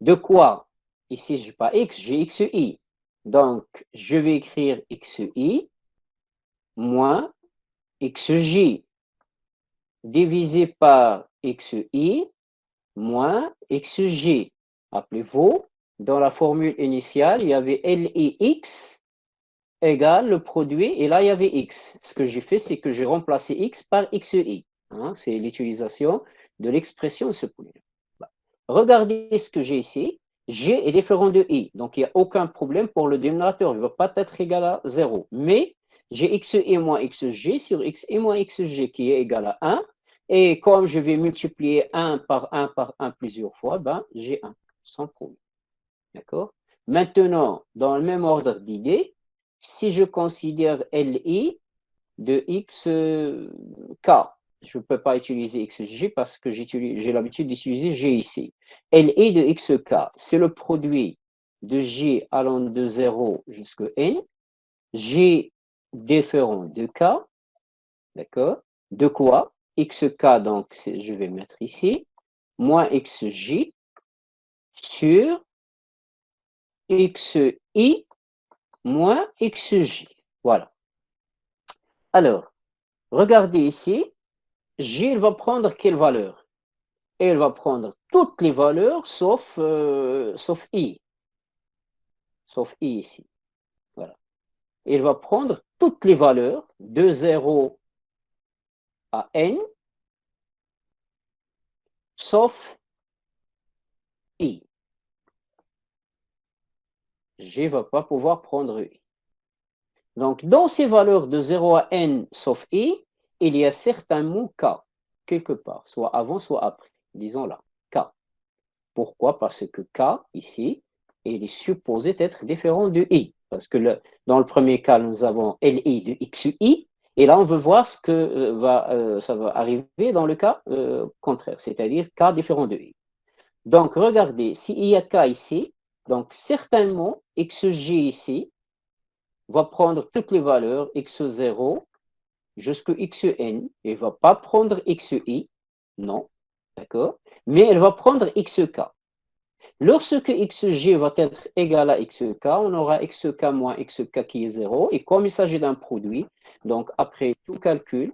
de quoi? Ici, je n'ai pas x, j'ai xi. Donc, je vais écrire xi moins xj divisé par xi moins xj. Rappelez-vous, dans la formule initiale, il y avait Lix égale le produit, et là, il y avait x. Ce que j'ai fait, c'est que j'ai remplacé x par xi. Hein, c'est l'utilisation de l'expression de ce polynôme. Regardez ce que j'ai ici. G est différent de i, donc il n'y a aucun problème pour le dénominateur, il ne va pas être égal à 0. Mais j'ai xi moins xg sur xi moins xg qui est égal à 1. Et comme je vais multiplier 1 par 1 par 1 plusieurs fois, ben, j'ai 1, sans problème. D'accord? Maintenant, dans le même ordre d'idée, si je considère LI de xk, je ne peux pas utiliser xj parce que j'ai l'habitude d'utiliser g ici. LI de xk, c'est le produit de g allant de 0 jusqu'à n, g différent de k, d'accord? De quoi? Xk, donc je vais mettre ici, moins xj sur xi moins xj. Voilà. Alors, regardez ici, G, il va prendre quelle valeur? Et il va prendre toutes les valeurs sauf I. Sauf I ici. Voilà. Il va prendre toutes les valeurs de 0 à N, sauf I. G ne va pas pouvoir prendre I. Donc, dans ces valeurs de 0 à N, sauf I, il y a certains mots K, quelque part, soit avant, soit après. Disons là, K. Pourquoi? Parce que K, ici, il est supposé être différent de I. Parce que dans le premier cas, nous avons LI de XI, et là, on veut voir ce que ça va arriver dans le cas contraire, c'est-à-dire K différent de I. Donc, regardez, s'il y a K ici, donc certainement, XG ici va prendre toutes les valeurs X0 jusqu'à Xn, et ne va pas prendre Xi, non, d'accord? Mais elle va prendre Xk. Lorsque xg va être égal à xk, on aura xk moins xk qui est 0. Et comme il s'agit d'un produit, donc après tout calcul,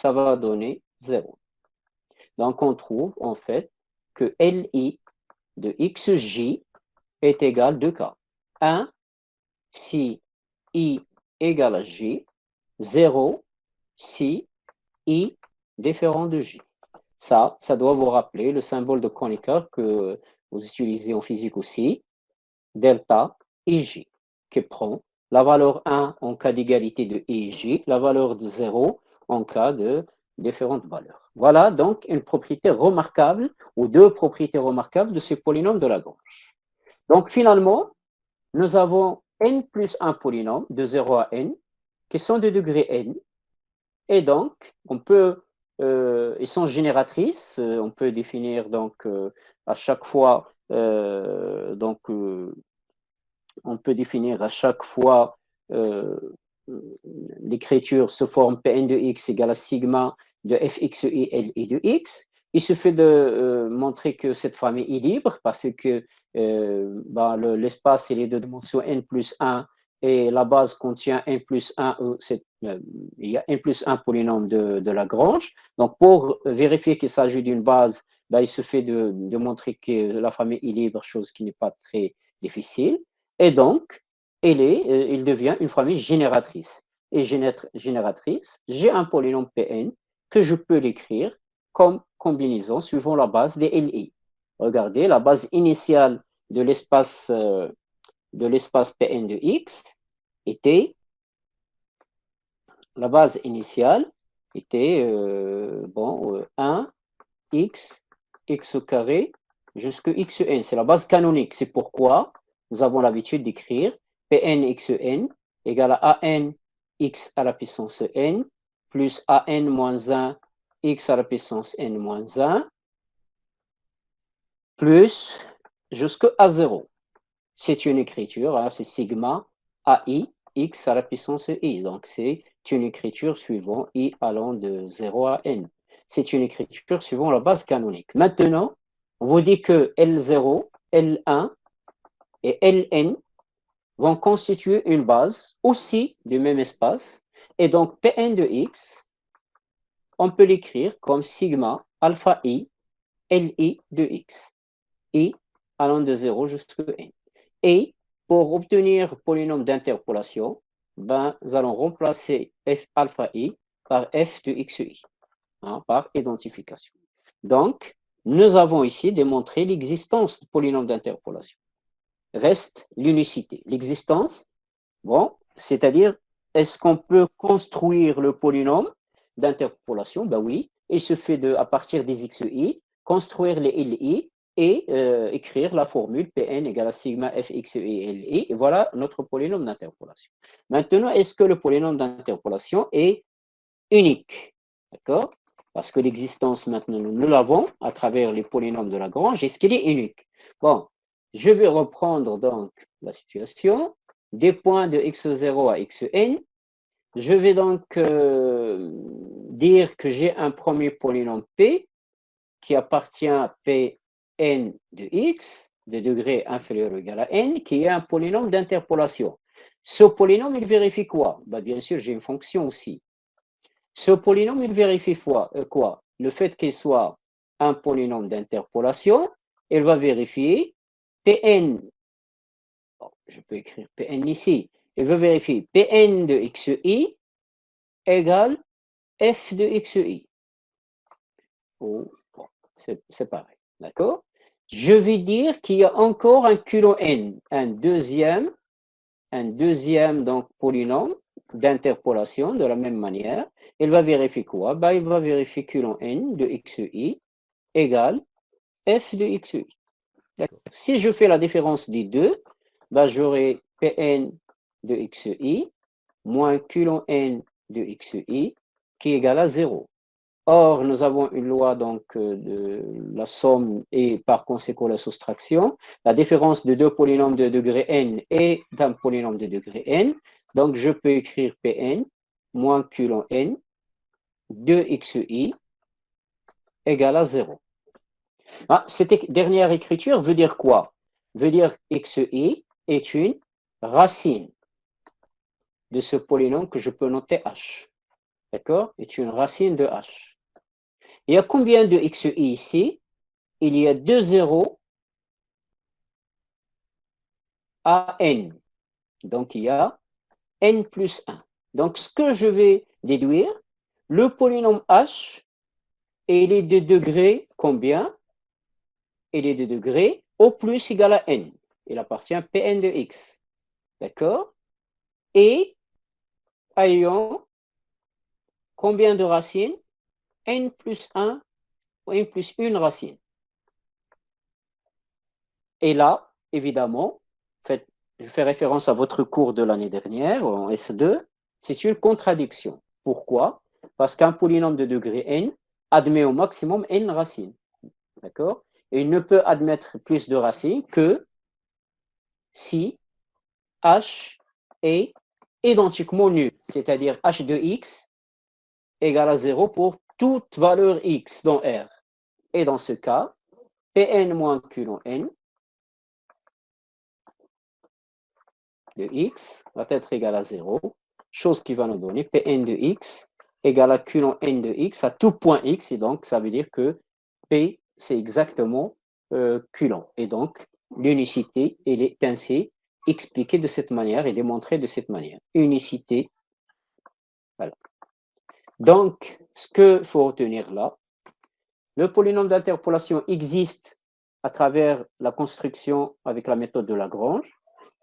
ça va donner 0. Donc on trouve en fait que Li de xj est égal à 2k. 1 si i égale à j, 0 si i différent de j. Ça doit vous rappeler le symbole de Kronecker que vous utilisez en physique aussi, delta ij, qui prend la valeur 1 en cas d'égalité de I et J, la valeur de 0 en cas de différentes valeurs. Voilà donc une propriété remarquable ou deux propriétés remarquables de ces polynômes de Lagrange. Donc finalement, nous avons n plus un polynôme de 0 à n qui sont de degré n, et donc on peut, ils sont génératrices, on peut définir donc à chaque fois on peut définir à chaque fois l'écriture sous forme Pn de x égale à sigma de fxi Li de x. Il suffit de montrer que cette famille est libre parce que l'espace il est de dimension n plus 1 et la base contient n plus 1, il y a n plus 1 polynôme de Lagrange. Donc, pour vérifier qu'il s'agit d'une base, il suffit de montrer que la famille est libre, chose qui n'est pas très difficile. Et donc, il devient une famille génératrice. Et génératrice, j'ai un polynôme Pn que je peux l'écrire comme combinaison suivant la base des Li. Regardez, la base initiale de l'espace Pn de x était, la base initiale était 1 x au carré jusqu'à xn. C'est la base canonique. C'est pourquoi nous avons l'habitude d'écrire Pn xn égale à an x à la puissance n plus an moins 1 x à la puissance n moins 1 plus jusqu'à 0. C'est une écriture, hein, c'est sigma ai x à la puissance i. Donc c'est une écriture suivant i allant de 0 à n. C'est une écriture suivant la base canonique. Maintenant, on vous dit que L0, L1 et Ln vont constituer une base aussi du même espace. Et donc, Pn de x, on peut l'écrire comme sigma alpha i Li de x. I allant de 0 jusqu'à n. Et pour obtenir polynôme d'interpolation, nous allons remplacer f alpha i par f de xi, hein, par identification. Donc, nous avons ici démontré l'existence du polynôme d'interpolation. Reste l'unicité. L'existence, bon, c'est-à-dire, est-ce qu'on peut construire le polynôme d'interpolation? Ben oui, il se fait à partir des xi, construire les Li et écrire la formule Pn égale à sigma fx et li. Et voilà notre polynôme d'interpolation. Maintenant, est-ce que le polynôme d'interpolation est unique? D'accord? Parce que l'existence, maintenant, nous l'avons à travers les polynômes de Lagrange. Est-ce qu'il est unique? Bon, je vais reprendre donc la situation. Des points de x0 à xn. Je vais donc dire que j'ai un premier polynôme P qui appartient à Pn de x, de degré inférieur ou égal à n, qui est un polynôme d'interpolation. Ce polynôme, il vérifie quoi? Ben, bien sûr, j'ai une fonction aussi. Ce polynôme, il vérifie quoi? Le fait qu'il soit un polynôme d'interpolation, il va vérifier Pn, bon, je peux écrire Pn ici, il veut vérifier Pn de xi égale f de xi. Oh, bon, c'est pareil, d'accord? Je vais dire qu'il y a encore un culot n, un deuxième donc polynôme d'interpolation de la même manière. Il va vérifier quoi? Ben, il va vérifier culot n de xi égale f de xi. Si je fais la différence des deux, ben, j'aurai Pn de xi moins culot n de xi qui est égal à 0. Or, nous avons une loi donc de la somme et par conséquent la soustraction. La différence de deux polynômes de degré n et d'un polynôme de degré n. Donc, je peux écrire Pn moins Q ln n de xi égale à 0. Ah, cette dernière écriture veut dire quoi? Veut dire xi est une racine de ce polynôme que je peux noter h. D'accord? Est une racine de h. Il y a combien de xi ici? Il y a 2 zéros à n. Donc, il y a n plus 1. Donc, ce que je vais déduire, le polynôme h, il est de degré combien? Il est de degré au plus égal à n. Il appartient à Pn de x. D'accord? Et ayant combien de racines? N plus 1 ou n plus 1 racine. Et là, évidemment, je fais référence à votre cours de l'année dernière, en S2, c'est une contradiction. Pourquoi? Parce qu'un polynôme de degré n admet au maximum n racines. D'accord? Et il ne peut admettre plus de racines que si h est identiquement nul, c'est-à-dire h de x égale à 0 pour toute valeur x dans R. Et dans ce cas, Pn moins Q ln n de x va être égal à 0, chose qui va nous donner Pn de x égale à Q ln n de x à tout point x, et donc ça veut dire que P, c'est exactement Q ln. Et donc, l'unicité, elle est ainsi expliquée de cette manière et démontrée de cette manière. Unicité, voilà. Donc, ce qu'il faut retenir là, le polynôme d'interpolation existe à travers la construction avec la méthode de Lagrange,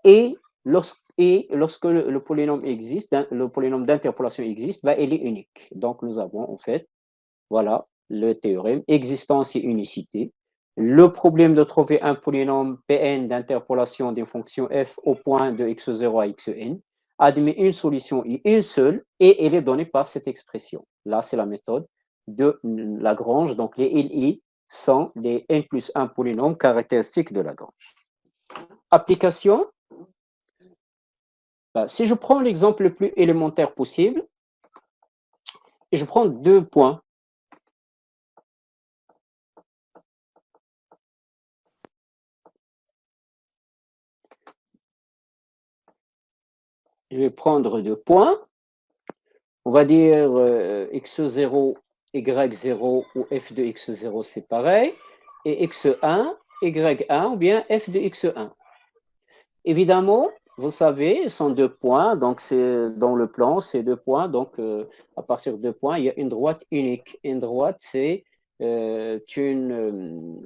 et lorsque le polynôme existe, le polynôme d'interpolation existe, ben, il est unique. Donc, nous avons en fait, voilà, le théorème, existence et unicité. Le problème de trouver un polynôme Pn d'interpolation d'une fonction f au point de x0 à xn admet une solution et une seule, et elle est donnée par cette expression. Là, c'est la méthode de Lagrange. Donc, les LI sont les n plus 1 polynômes caractéristiques de Lagrange. Application. Si je prends l'exemple le plus élémentaire possible, et je prends 2 points. Je vais prendre 2 points. On va dire x0, y0 ou f de x0, c'est pareil. Et x1, y1 ou bien f de x1. Évidemment, vous savez, ce sont 2 points, donc c'est dans le plan, c'est 2 points, donc à partir de 2 points, il y a une droite unique. Une droite, c'est une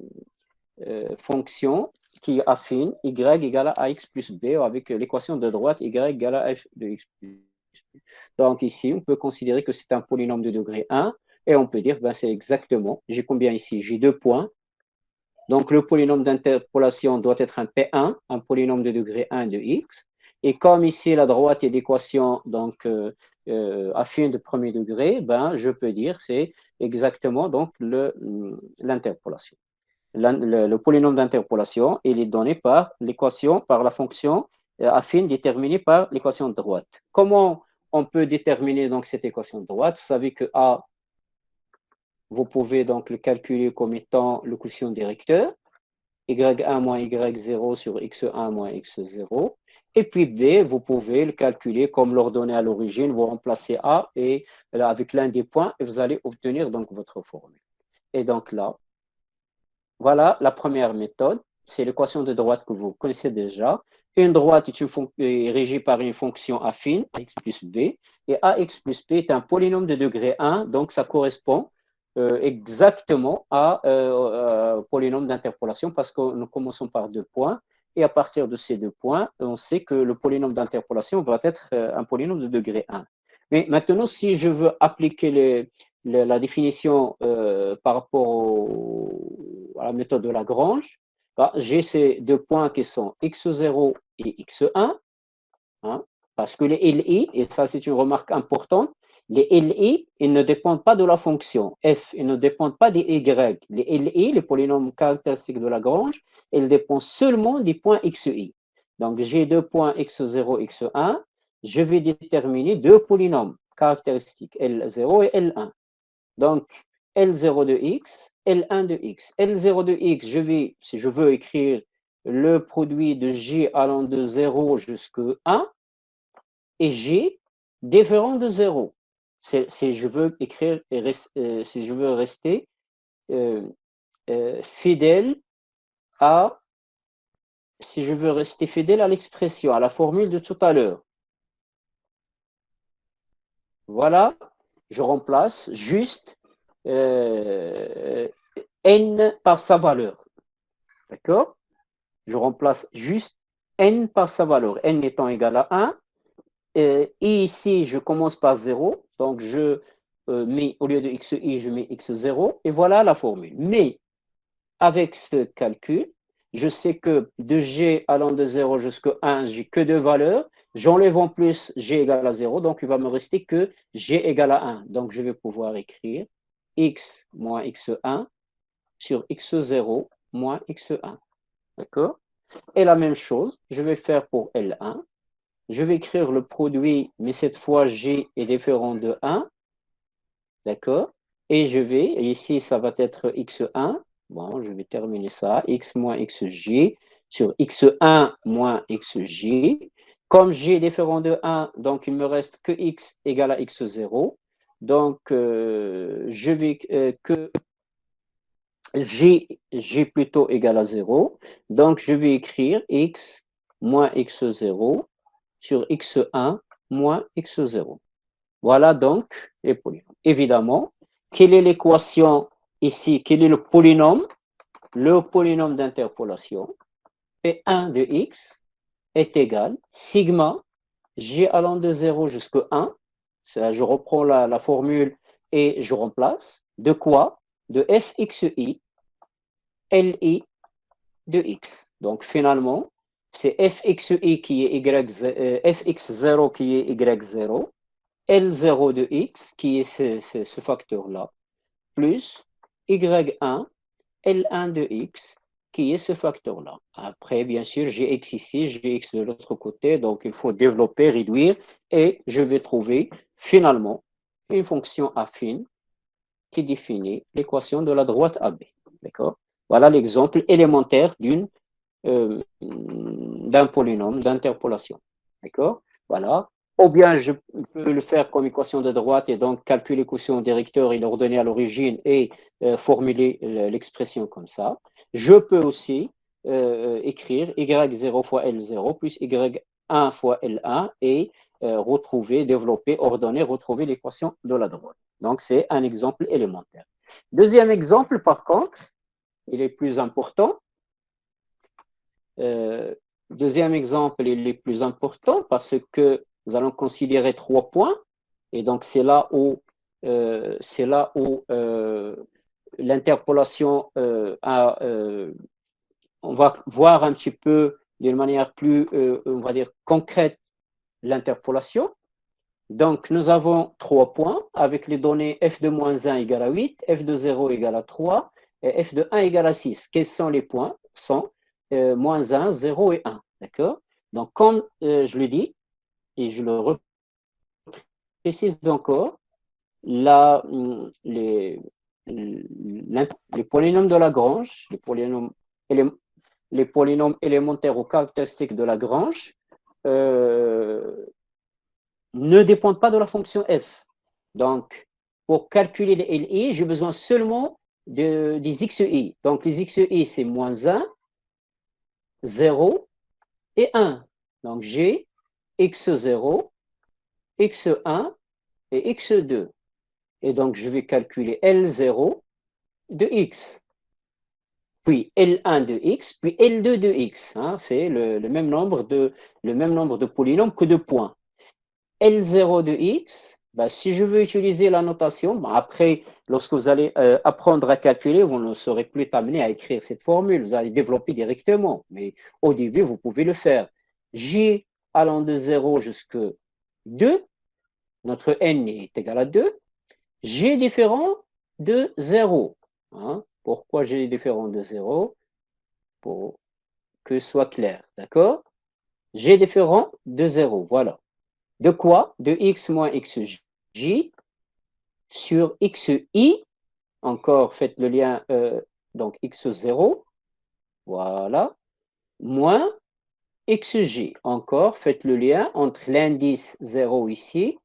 fonction qui affine y égale à x plus b avec l'équation de droite y égale à f de x plus b. Donc ici, on peut considérer que c'est un polynôme de degré 1 et on peut dire, ben, c'est exactement, j'ai combien ici? J'ai 2 points. Donc, le polynôme d'interpolation doit être un P1, un polynôme de degré 1 de x. Et comme ici, la droite est d'équation donc affine de premier degré, ben, je peux dire c'est exactement donc l'interpolation. Le polynôme d'interpolation, il est donné par l'équation, par la fonction affine déterminée par l'équation de droite. Comment on peut déterminer donc cette équation de droite? Vous savez que A, vous pouvez donc le calculer comme étant le quotient directeur, y1 moins y0 sur x1 moins x0. Et puis B, vous pouvez le calculer comme l'ordonnée à l'origine, vous remplacez A et avec l'un des points, et vous allez obtenir donc votre formule. Et donc là, voilà la première méthode, c'est l'équation de droite que vous connaissez déjà. Une droite est régie par une fonction affine, ax plus b, et ax plus b est un polynôme de degré 1, donc ça correspond exactement à polynôme d'interpolation parce que nous commençons par 2 points, et à partir de ces 2 points, on sait que le polynôme d'interpolation va être un polynôme de degré 1. Mais maintenant, si je veux appliquer la définition par rapport à la méthode de Lagrange, bah, j'ai ces 2 points qui sont x0 et x1, hein, parce que les LI, et ça c'est une remarque importante, les LI, ils ne dépendent pas de la fonction f, ils ne dépendent pas des y. Les LI, les polynômes caractéristiques de Lagrange, ils dépendent seulement des points xi. Donc j'ai 2 points x0, x1, je vais déterminer 2 polynômes caractéristiques, L0 et L1. Donc, L0 de x, L1 de x. L0 de x, si je veux écrire le produit de G allant de 0 jusqu'à 1, et G différent de 0. Si je veux écrire, si je veux rester fidèle à, si je veux rester fidèle à l'expression, à la formule de tout à l'heure. Voilà, je remplace juste n par sa valeur. D'accord? Je remplace juste n par sa valeur, n étant égal à 1. Et ici, je commence par 0. Donc, je mets, au lieu de xi, je mets x0. Et voilà la formule. Mais avec ce calcul, je sais que de g allant de 0 jusqu'à 1, j'ai que 2 valeurs. J'enlève en plus g égale à 0. Donc, il va me rester que g égale à 1. Donc, je vais pouvoir écrire x moins x1 sur x0 moins x1. D'accord? Et la même chose, je vais faire pour L1. Je vais écrire le produit, mais cette fois, G est différent de 1. D'accord? Et ici, ça va être x1. Bon, je vais terminer ça. X moins xg sur x1 moins xg. Comme G est différent de 1, donc il me reste que x égale à x0. Donc, je vais que G plutôt égal à 0. Donc, je vais écrire x moins x0 sur x1 moins x0. Voilà donc les polynômes. Évidemment, quelle est l'équation ici? Quel est le polynôme? Le polynôme d'interpolation, P1 de x est égal sigma g allant de 0 jusqu'à 1. Je reprends la formule et je remplace. De quoi? De fxi Li de x. Donc finalement, c'est fxi qui est fx0 qui est y0, L0 de x qui est ce facteur-là, plus y1, L1 de x qui est ce facteur-là. Après, bien sûr, j'ai x ici, j'ai x de l'autre côté, donc il faut développer, réduire, et je vais trouver finalement une fonction affine qui définit l'équation de la droite AB. D'accord? Voilà l'exemple élémentaire d'un polynôme d'interpolation. D'accord? Voilà. Ou bien je peux le faire comme équation de droite et donc calculer quotient directeur et l'ordonner à l'origine et formuler l'expression comme ça. Je peux aussi écrire y0 fois L0 plus y1 fois L1 et retrouver, développer, ordonner, retrouver l'équation de la droite. Donc, c'est un exemple élémentaire. Deuxième exemple, par contre, il est plus important. Deuxième exemple, il est plus important parce que nous allons considérer 3 points. Et donc, c'est là où l'interpolation on va voir un petit peu d'une manière plus, on va dire, concrète l'interpolation. Donc, nous avons 3 points avec les données f de moins 1 égale à 8, f de 0 égale à 3 et f de 1 égale à 6. Quels sont les points? Sont moins 1, 0 et 1. D'accord? Donc, comme je le dis, et je le précise encore, les polynômes de Lagrange, les polynômes élémentaires ou caractéristiques de Lagrange ne dépendent pas de la fonction f. Donc, pour calculer les LI, j'ai besoin seulement des xi. Donc, les xi, c'est moins 1, 0 et 1. Donc, j'ai x0, x1 et x2. Et donc, je vais calculer L0 de x, puis L1 de x, puis L2 de x. Hein, c'est le même nombre de polynômes que de points. L0 de x, ben, si je veux utiliser la notation, ben, après, lorsque vous allez apprendre à calculer, vous ne serez plus amené à écrire cette formule, vous allez développer directement. Mais au début, vous pouvez le faire. J allant de 0 jusqu'à 2, notre n est égal à 2. G différent de 0. Hein? Pourquoi G différent de 0? Pour que ce soit clair, d'accord? G différent de 0, voilà. De quoi? De x moins xj sur xi, encore faites le lien, donc x0, voilà, moins xj, encore faites le lien entre l'indice 0 ici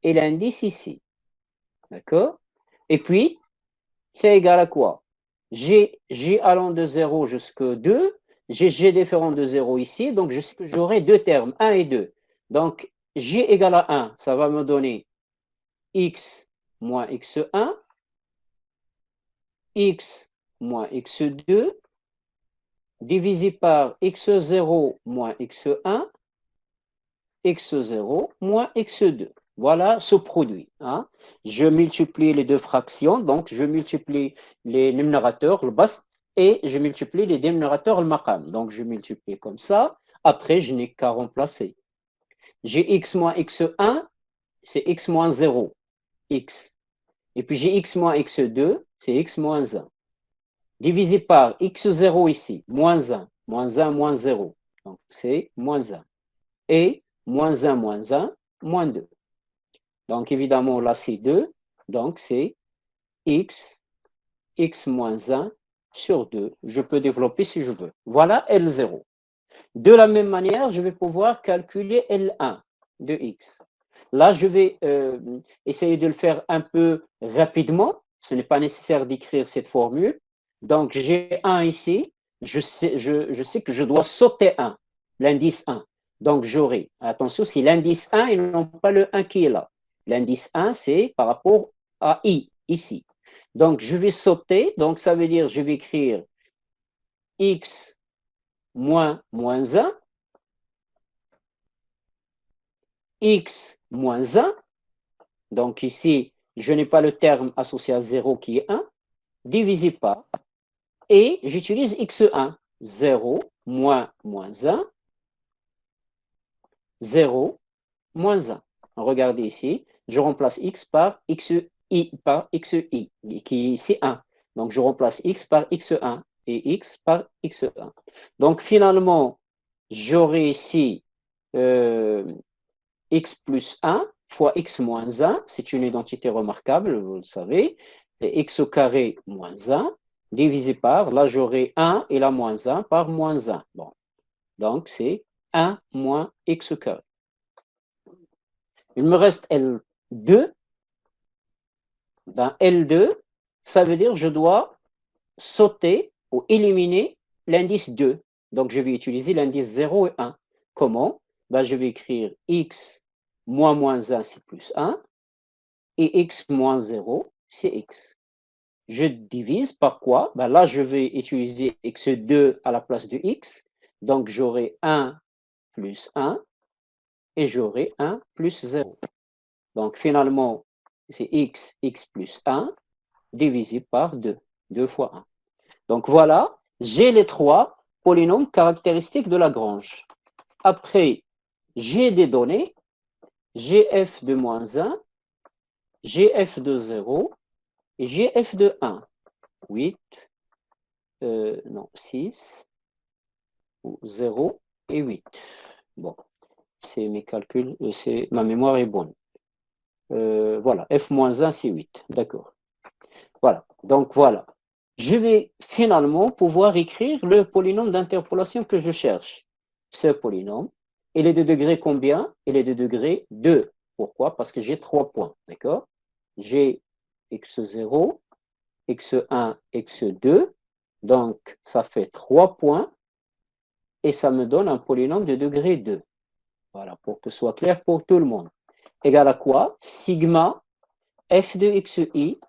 et l'indice ici, d'accord? Et puis, c'est égal à quoi? G allant de 0 jusqu'à 2, j'ai G différent de 0 ici, donc je sais que j'aurai deux termes, 1 et 2. Donc, G égale à 1, ça va me donner x moins x1, x moins x2, divisé par x0 moins x1, x0 moins x2. Voilà ce produit. Hein. Je multiplie les deux fractions, donc je multiplie les numérateurs, le bas, et je multiplie les dénumérateurs, le maqam. Donc je multiplie comme ça. Après, je n'ai qu'à remplacer. J'ai x moins x1, c'est x moins 0, x. Et puis j'ai x moins x2, c'est x moins 1. Divisé par x0 ici, moins 1, moins 1, moins 0. Donc c'est moins 1. Et moins 1, moins 2. Donc, évidemment, là, c'est 2. Donc, c'est x moins 1 sur 2. Je peux développer si je veux. Voilà L0. De la même manière, je vais pouvoir calculer L1 de x. Là, je vais essayer de le faire un peu rapidement. Ce n'est pas nécessaire d'écrire cette formule. Donc, j'ai 1 ici. Je sais que je dois sauter 1, l'indice 1. Donc, j'aurai, attention, c'est l'indice 1 et non pas le 1 qui est là. L'indice 1, c'est par rapport à i, ici. Donc, je vais sauter. Donc, ça veut dire, je vais écrire x moins 1, x moins 1. Donc, ici, je n'ai pas le terme associé à 0 qui est 1, divisé par, et j'utilise x1, 0 moins 1, 0 moins 1. Regardez ici, je remplace x par xi, qui c'est 1. Donc, je remplace x par x1 et x par x1. Donc, finalement, j'aurai ici x plus 1 fois x moins 1, c'est une identité remarquable, vous le savez, c'est x au carré moins 1, divisé par, là j'aurai 1 et la moins 1 par moins 1. Bon. Donc c'est 1 moins x au carré. Il me reste L2. Ben, L2, ça veut dire que je dois sauter ou éliminer l'indice 2. Donc je vais utiliser l'indice 0 et 1. Comment? Ben, je vais écrire x moins 1, c'est plus 1. Et x moins 0, c'est x. Je divise par quoi? Ben là, je vais utiliser x2 à la place de x. Donc, j'aurai 1 plus 1 et j'aurai 1 plus 0. Donc, finalement, c'est x plus 1 divisé par 2. 2 fois 1. Donc voilà, j'ai les 3 polynômes caractéristiques de Lagrange. Après, j'ai des données, gf de moins 1, gf de 0 et gf de 1. 8, non, 6, 0 et 8. Bon, c'est mes calculs, ma mémoire est bonne. Voilà, f-1, c'est 8. D'accord. Voilà, donc voilà. Je vais finalement pouvoir écrire le polynôme d'interpolation que je cherche. Ce polynôme, il est de degré combien? Il est de degré 2. Pourquoi? Parce que j'ai 3 points, d'accord? J'ai x0, x1, x2. Donc, ça fait 3 points et ça me donne un polynôme de degré 2. Voilà, pour que ce soit clair pour tout le monde. Égal à quoi? Sigma f de xi,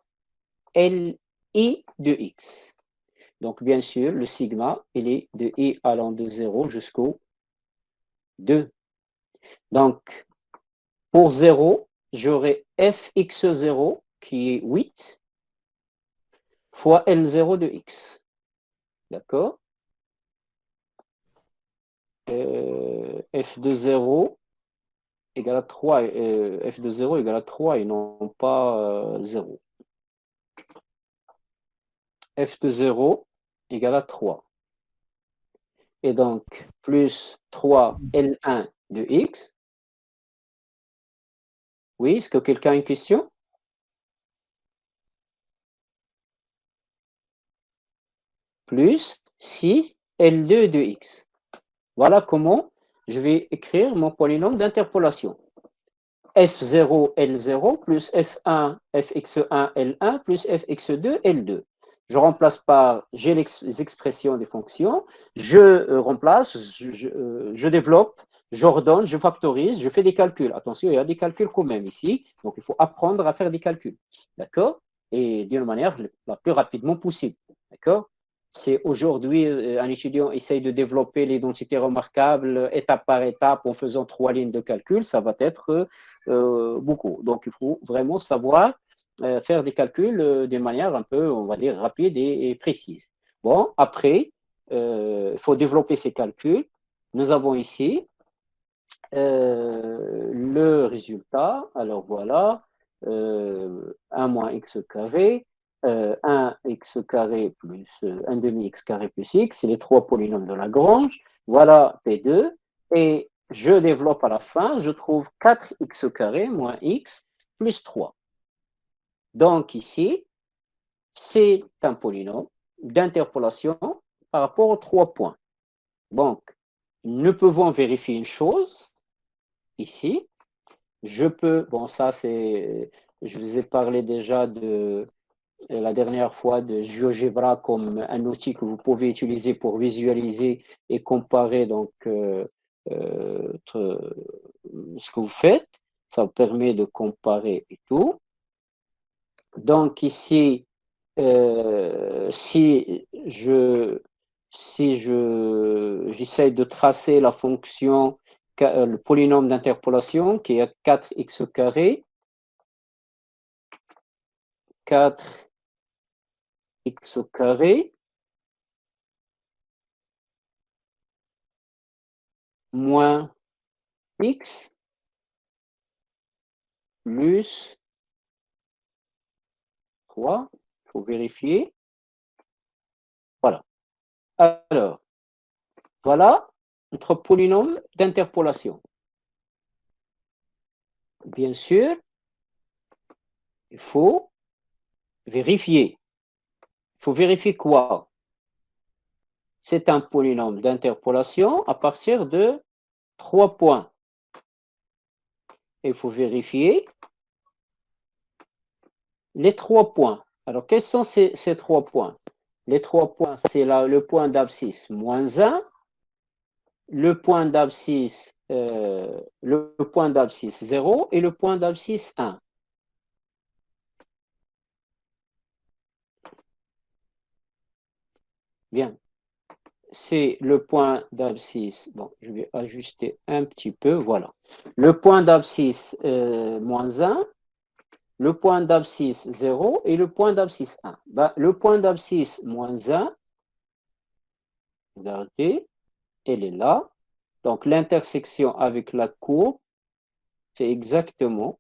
li de x. Donc, bien sûr, le sigma, il est de i allant de 0 jusqu'au 2. Donc, pour 0, j'aurai fx0 qui est 8 fois L0 de x. D'accord? F de 0 égale à 3, f de 0 égale à 3 et non pas 0. F de 0 égale à 3. Et donc, plus 3 L1 de x. Oui, est-ce que quelqu'un a une question? Plus 6 L2 de x. Voilà comment je vais écrire mon polynôme d'interpolation. F0, L0 plus F1, Fx1, L1 plus Fx2, L2. Je remplace par, j'ai les expressions des fonctions, je remplace, je développe, j'ordonne, je factorise, je fais des calculs. Attention, il y a des calculs quand même ici, donc il faut apprendre à faire des calculs. D'accord? Et d'une manière la plus rapidement possible. D'accord? Si aujourd'hui un étudiant essaye de développer l'identité remarquable étape par étape en faisant 3 lignes de calcul, ça va être beaucoup. Donc, il faut vraiment savoir faire des calculs d'une manière un peu, on va dire, rapide et précise. Bon, après, il faut développer ces calculs. Nous avons ici le résultat. Alors voilà, 1 moins x carré, 1x carré plus 1 demi x carré plus x, c'est les 3 polynômes de Lagrange. Voilà P2. Et je développe à la fin, je trouve 4x carré moins x plus 3. Donc ici, c'est un polynôme d'interpolation par rapport aux 3 points. Donc, nous pouvons vérifier une chose ici. Je peux, bon ça c'est, je vous ai parlé déjà de la dernière fois de GeoGebra comme un outil que vous pouvez utiliser pour visualiser et comparer donc ce que vous faites. Ça vous permet de comparer et tout. Donc ici, si j'essaie de tracer la fonction, le polynôme d'interpolation qui est 4x carré, 4x carré moins x plus 3, il faut vérifier. Voilà. Alors, voilà notre polynôme d'interpolation. Bien sûr, il faut vérifier. Il faut vérifier quoi? C'est un polynôme d'interpolation à partir de 3 points. Et il faut vérifier les 3 points. Alors, quels sont ces 3 points? Les 3 points, c'est le point d'abscisse moins 1, le point d'abscisse 0 et le point d'abscisse 1. Bien. C'est le point d'abscisse. Bon, je vais ajuster un petit peu. Voilà. Le point d'abscisse moins 1, le point d'abscisse 0 et le point d'abscisse 1. Ben, le point d'abscisse moins 1, regardez, elle est là. Donc, l'intersection avec la courbe, c'est exactement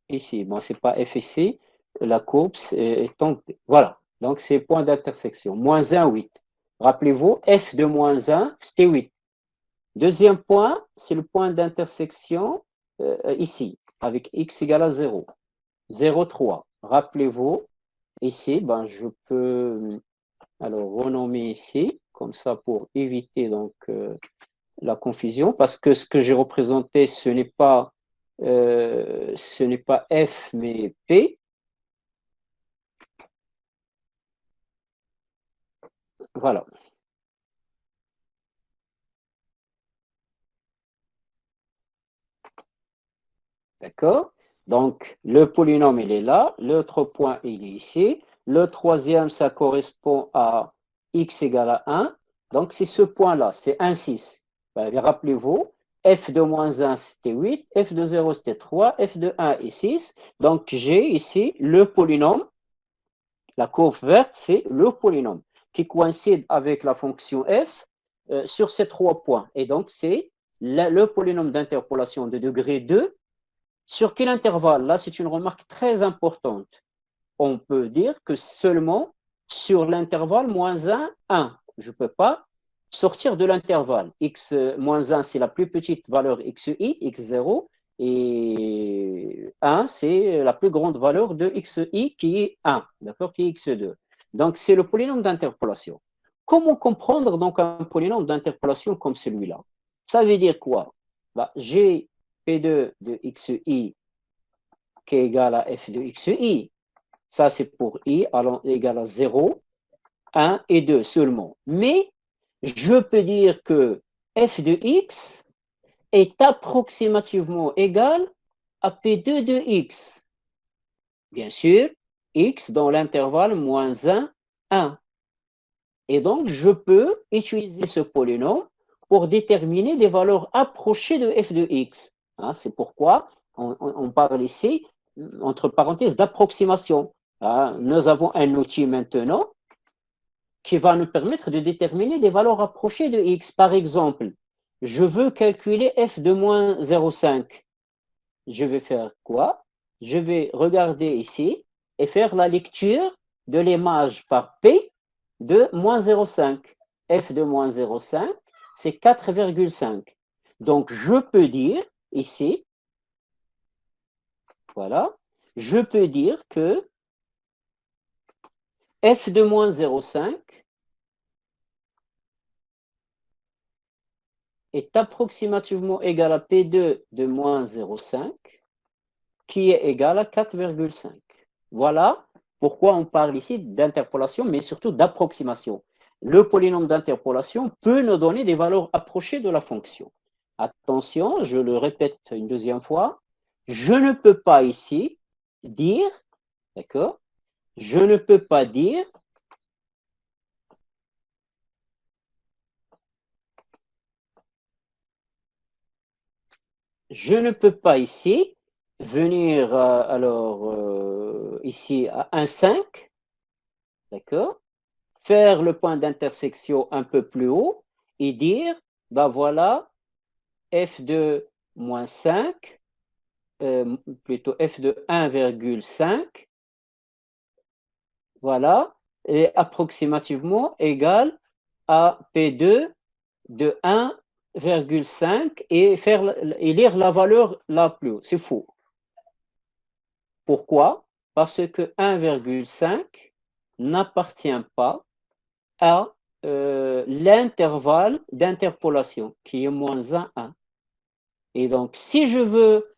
ici. Bon, ce n'est pas F ici, la courbe est tombée. Voilà, donc c'est point d'intersection. Moins 1, 8. Rappelez-vous, F de moins 1, c'était 8. Deuxième point, c'est le point d'intersection ici, avec x égale à 0. 0, 3. Rappelez-vous, ici, ben, je peux alors renommer ici, comme ça pour éviter donc la confusion, parce que ce que j'ai représenté, ce n'est pas F, mais P. Voilà. D'accord? Donc, le polynôme, il est là. L'autre point, il est ici. Le troisième, ça correspond à x égale à 1. Donc, c'est ce point-là, c'est 1, 6. Ben, rappelez-vous, f de moins 1, c'était 8. F de 0, c'était 3. F de 1 est 6. Donc, j'ai ici le polynôme. La courbe verte, c'est le polynôme qui coïncide avec la fonction f sur ces 3 points. Et donc, c'est le polynôme d'interpolation de degré 2. Sur quel intervalle? Là, c'est une remarque très importante. On peut dire que seulement sur l'intervalle moins 1, 1. Je ne peux pas sortir de l'intervalle. X moins 1, c'est la plus petite valeur xi, x0, et 1, c'est la plus grande valeur de xi qui est 1, d'accord, qui est x2. Donc, c'est le polynôme d'interpolation. Comment comprendre donc un polynôme d'interpolation comme celui-là? Ça veut dire quoi? Bah, j'ai P2 de xi qui est égal à f de xi. Ça, c'est pour i allant égal à 0, 1 et 2 seulement. Mais je peux dire que f de x est approximativement égal à P2 de x. Bien sûr, x dans l'intervalle moins 1, 1. Et donc, je peux utiliser ce polynôme pour déterminer des valeurs approchées de f de x. Hein, c'est pourquoi on parle ici, entre parenthèses, d'approximation. Hein, nous avons un outil maintenant qui va nous permettre de déterminer des valeurs approchées de x. Par exemple, je veux calculer f de moins 0,5. Je vais faire quoi? Je vais regarder ici et faire la lecture de l'image par P de moins 0,5. F de moins 0,5, c'est 4,5. Donc, je peux dire ici, voilà, je peux dire que f de moins 0,5 est approximativement égal à P2 de moins 0,5, qui est égal à 4,5. Voilà pourquoi on parle ici d'interpolation, mais surtout d'approximation. Le polynôme d'interpolation peut nous donner des valeurs approchées de la fonction. Attention, je le répète une deuxième fois, je ne peux pas ici dire, d'accord, je ne peux pas dire je ne peux pas ici venir ici à 1,5, d'accord, faire le point d'intersection un peu plus haut et dire, ben voilà, f de moins 5, plutôt f de 1,5, voilà, est approximativement égal à P2 de 1,5 et lire la valeur la plus haute. C'est faux. Pourquoi? Parce que 1,5 n'appartient pas à l'intervalle d'interpolation qui est moins 1, 1. Et donc, si je veux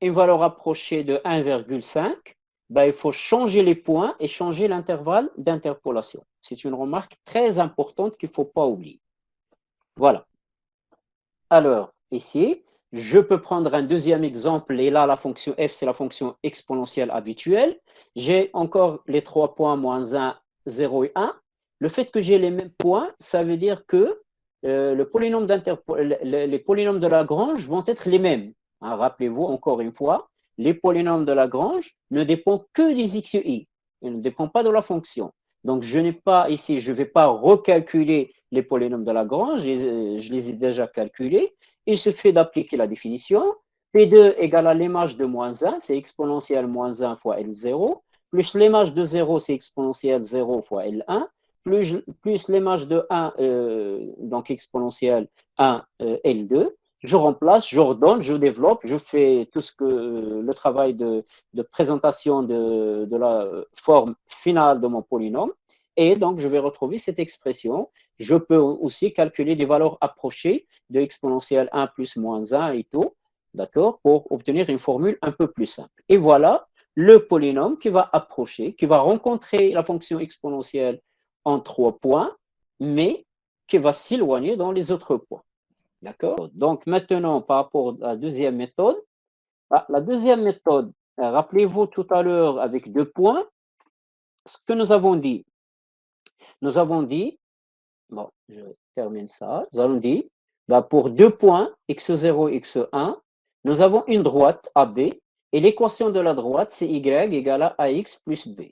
une valeur approchée de 1,5, ben, il faut changer les points et changer l'intervalle d'interpolation. C'est une remarque très importante qu'il ne faut pas oublier. Voilà. Alors, ici, je peux prendre un deuxième exemple, et là, la fonction f, c'est la fonction exponentielle habituelle. J'ai encore les 3 points, moins 1, 0 et 1. Le fait que j'ai les mêmes points, ça veut dire que les polynômes de Lagrange vont être les mêmes. Hein, rappelez-vous, encore une fois, les polynômes de Lagrange ne dépendent que des x et y. Ils ne dépendent pas de la fonction. Donc, je n'ai pas ici, je ne vais pas recalculer les polynômes de Lagrange, je les ai déjà calculés. Il suffit d'appliquer la définition. P2 égale à l'image de moins 1, c'est exponentielle moins 1 fois L0, plus l'image de 0, c'est exponentielle 0 fois L1, plus l'image de 1, donc exponentielle 1, L2. Je remplace, j'ordonne, je développe, je fais tout ce que le travail de présentation de la forme finale de mon polynôme. Et donc, je vais retrouver cette expression. Je peux aussi calculer des valeurs approchées de exponentielle 1 plus moins 1 et tout, d'accord, pour obtenir une formule un peu plus simple. Et voilà le polynôme qui va approcher, qui va rencontrer la fonction exponentielle en 3 points, mais qui va s'éloigner dans les autres points. D'accord? Donc maintenant, par rapport à la deuxième méthode, la deuxième méthode, rappelez-vous tout à l'heure avec 2 points, ce que nous avons dit. Nous avons dit, bon, je termine ça, nous avons dit, pour 2 points, x0, x1, nous avons une droite AB, et l'équation de la droite, c'est y égale à ax plus b.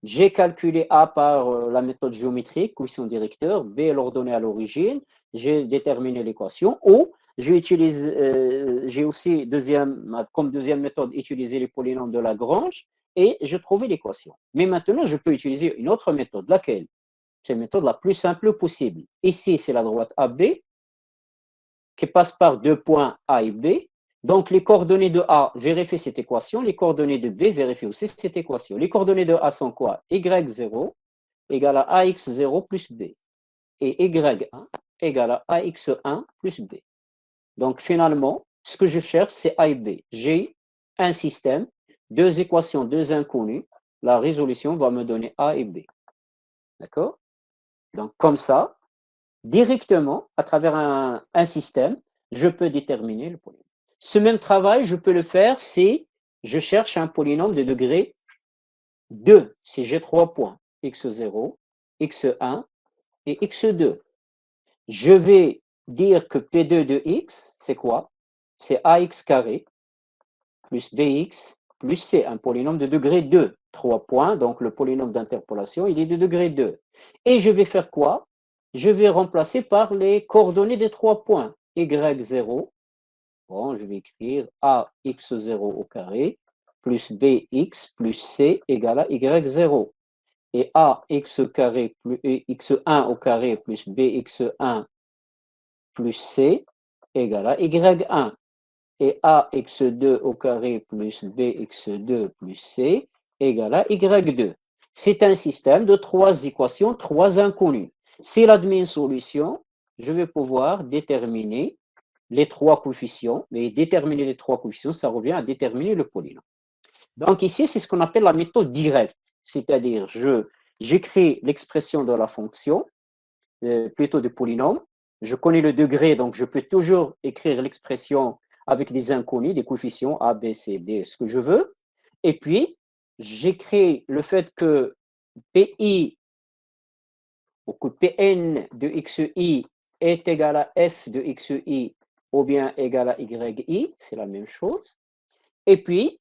J'ai calculé A par la méthode géométrique, coefficient directeur, B l'ordonnée à l'origine, j'ai déterminé l'équation, ou j'ai aussi comme deuxième méthode utilisé les polynômes de Lagrange et je trouvais l'équation. Mais maintenant, je peux utiliser une autre méthode, laquelle? C'est la méthode la plus simple possible. Ici, c'est la droite AB qui passe par 2 points A et B. Donc, les coordonnées de A vérifient cette équation, les coordonnées de B vérifient aussi cette équation. Les coordonnées de A sont quoi? Y0 égale à AX0 plus B. Et Y1 égale à AX1 plus B. Donc, finalement, ce que je cherche, c'est A et B. J'ai un système, 2 équations, 2 inconnues. La résolution va me donner A et B. D'accord? Donc, comme ça, directement, à travers un système, je peux déterminer le polynôme. Ce même travail, je peux le faire si je cherche un polynôme de degré 2, si j'ai 3 points, x0, x1 et x2. Je vais dire que P2 de x, c'est quoi? C'est ax carré plus bx plus c, un polynôme de degré 2. 3 points, donc le polynôme d'interpolation, il est de degré 2. Et je vais faire quoi? Je vais remplacer par les coordonnées des 3 points. y0, bon, je vais écrire ax0 au carré plus bx plus c égale à y0. Et ax carré plus x1 au carré plus bx1 plus c égale à y1. Et ax2 au carré plus bx2 plus c égale à y2. C'est un système de 3 équations, 3 inconnues. S'il admet une solution, je vais pouvoir déterminer les 3 coefficients. Et déterminer les 3 coefficients, ça revient à déterminer le polynôme. Donc ici, c'est ce qu'on appelle la méthode directe. C'est-à-dire, j'écris l'expression de la fonction, plutôt de polynôme. Je connais le degré, donc je peux toujours écrire l'expression avec des inconnus, des coefficients A, B, C, D, ce que je veux. Et puis, j'écris le fait que PI ou que PN de XI est égal à F de XI ou bien égal à YI, c'est la même chose. Et puis,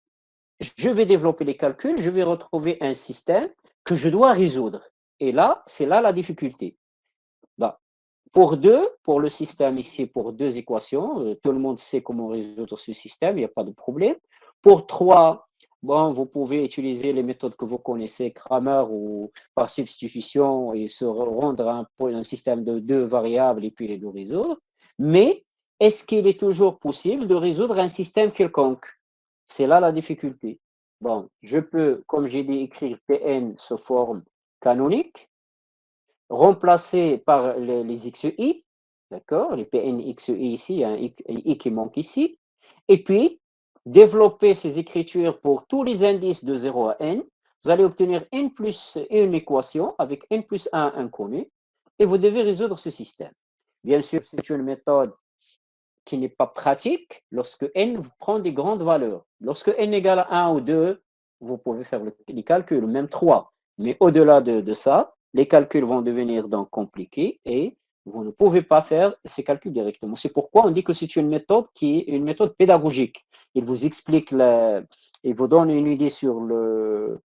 je vais développer les calculs, je vais retrouver un système que je dois résoudre. Et là, c'est là la difficulté. Bah, pour le système ici, pour 2 équations, tout le monde sait comment résoudre ce système, il n'y a pas de problème. Pour 3, bon, vous pouvez utiliser les méthodes que vous connaissez, Cramer ou par substitution, et se rendre à un système de 2 variables et puis les résoudre. Mais est-ce qu'il est toujours possible de résoudre un système quelconque? C'est là la difficulté. Bon, je peux, comme j'ai dit, écrire Pn sous forme canonique, remplacer par les XI, d'accord, les PNXI ici, il y a un I qui manque ici, et puis développer ces écritures pour tous les indices de 0 à n, vous allez obtenir une équation avec n plus 1 inconnu, et vous devez résoudre ce système. Bien sûr, c'est une méthode qui n'est pas pratique lorsque n prend des grandes valeurs. Lorsque n égale à 1 ou 2, vous pouvez faire les calculs, même 3. Mais au-delà de ça, les calculs vont devenir donc compliqués et vous ne pouvez pas faire ces calculs directement. C'est pourquoi on dit que c'est une méthode qui est une méthode pédagogique. il vous explique, il vous donne une idée sur le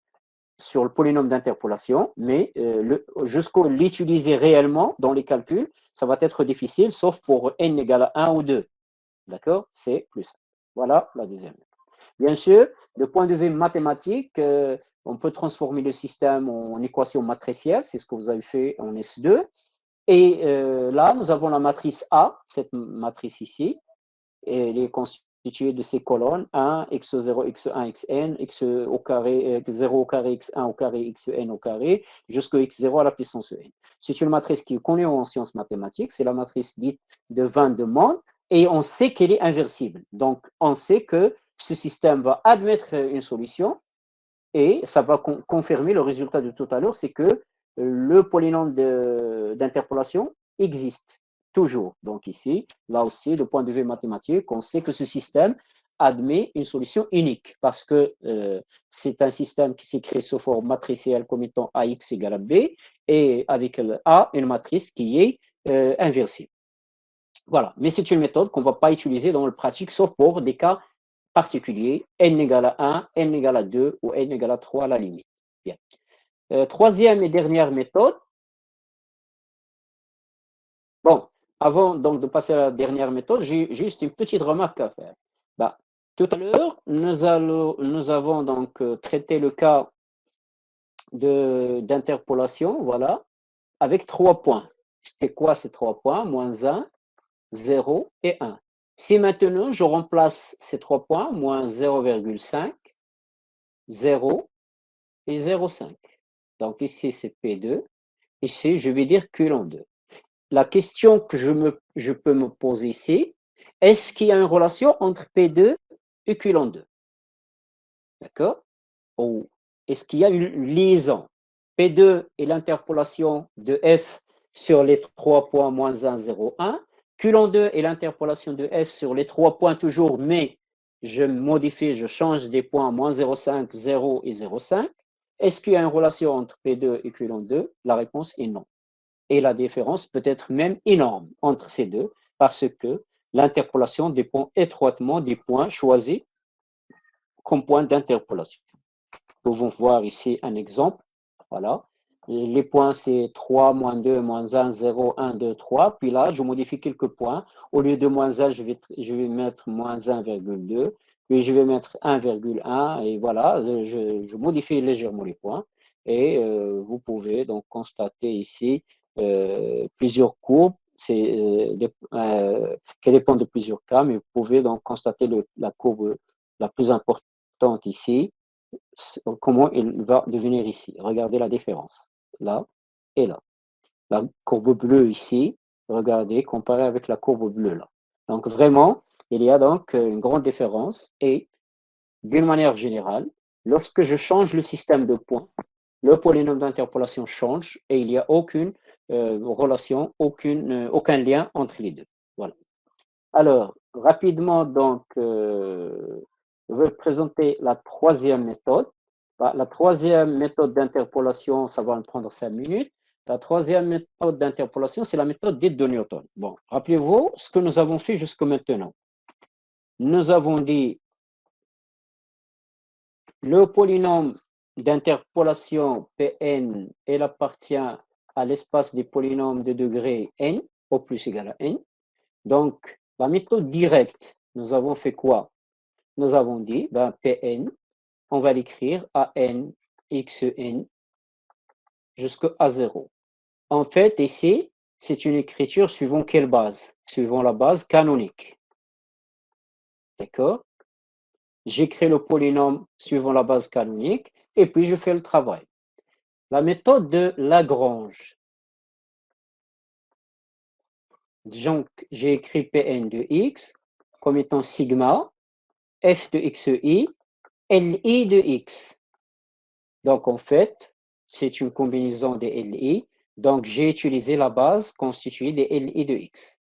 polynôme d'interpolation, mais jusqu'à l'utiliser réellement dans les calculs, ça va être difficile, sauf pour n égale à 1 ou 2. D'accord? C'est plus. Voilà la deuxième. Bien sûr, de point de vue mathématique, on peut transformer le système en équation matricielle, c'est ce que vous avez fait en S2. Et là, nous avons la matrice A, cette matrice ici, et elle est constituée de ces colonnes 1, x0, x1, xn, x au carré, x0 au carré, x1 au carré, xn au carré, jusqu'à x0 à la puissance n. C'est une matrice qui est connue en sciences mathématiques, c'est la matrice dite de Van de Monde, et on sait qu'elle est inversible. Donc, on sait que ce système va admettre une solution, et ça va confirmer le résultat de tout à l'heure, c'est que le polynôme d'interpolation existe toujours. Donc ici, là aussi, du point de vue mathématique, on sait que ce système admet une solution unique parce que c'est un système qui s'écrit sous forme matricielle comme étant AX égale à B et avec le A, une matrice qui est inversible. Voilà, mais c'est une méthode qu'on ne va pas utiliser dans le pratique sauf pour des cas particulier, n égale à 1, n égale à 2 ou n égale à 3 à la limite. Bien. Troisième et dernière méthode. Bon, avant donc de passer à la dernière méthode, j'ai juste une petite remarque à faire. Bah, tout à l'heure, nous avons donc traité le cas d'interpolation, voilà, avec 3 points. C'était quoi ces 3 points? Moins 1, 0 et 1. Si maintenant je remplace ces 3 points, moins 0,5, 0 et 0,5. Donc ici, c'est P2. Ici, je vais dire Q 2. La question que je peux me poser ici, est-ce qu'il y a une relation entre P2 et Q 2? D'accord? Ou est-ce qu'il y a une liaison? P2 est l'interpolation de F sur les 3 points moins 1, 0, 1. Q2 est l'interpolation de F sur les 3 points toujours, mais je modifie, je change des points moins 0,5, 0 et 0,5. Est-ce qu'il y a une relation entre P2 et Q2? La réponse est non. Et la différence peut être même énorme entre ces deux, parce que l'interpolation dépend étroitement des points choisis comme point d'interpolation. Nous pouvons voir ici un exemple. Voilà. Les points, c'est 3, moins 2, moins 1, 0, 1, 2, 3. Puis là, je modifie quelques points. Au lieu de moins 1, je vais mettre moins 1,2. Puis je vais mettre 1,1. Et voilà, je modifie légèrement les points. Et vous pouvez donc constater ici plusieurs courbes qui dépendent de plusieurs cas, mais vous pouvez donc constater la courbe la plus importante ici, comment il va devenir ici. Regardez la différence, là et là. La courbe bleue ici, regardez, comparée avec la courbe bleue là. Donc vraiment, il y a donc une grande différence et d'une manière générale, lorsque je change le système de points, le polynôme d'interpolation change et il n'y a aucune relation, aucun lien entre les deux. Voilà. Alors, rapidement, donc, je vais présenter la troisième méthode. La troisième méthode d'interpolation, ça va me prendre 5 minutes. La troisième méthode d'interpolation, c'est la méthode dite de Newton. Bon, rappelez-vous ce que nous avons fait jusqu'à maintenant. Nous avons dit le polynôme d'interpolation Pn, il appartient à l'espace des polynômes de degré n, au plus égal à n. Donc, la méthode directe, nous avons fait quoi? Nous avons dit, Pn, on va l'écrire à n, xn, jusqu'à 0. En fait, ici, c'est une écriture suivant quelle base? Suivant la base canonique. D'accord? J'écris le polynôme suivant la base canonique et puis je fais le travail. La méthode de Lagrange. Donc, j'ai écrit Pn de x comme étant sigma, f de xi, li de x. Donc, en fait, c'est une combinaison des li. Donc, j'ai utilisé la base constituée des li de x.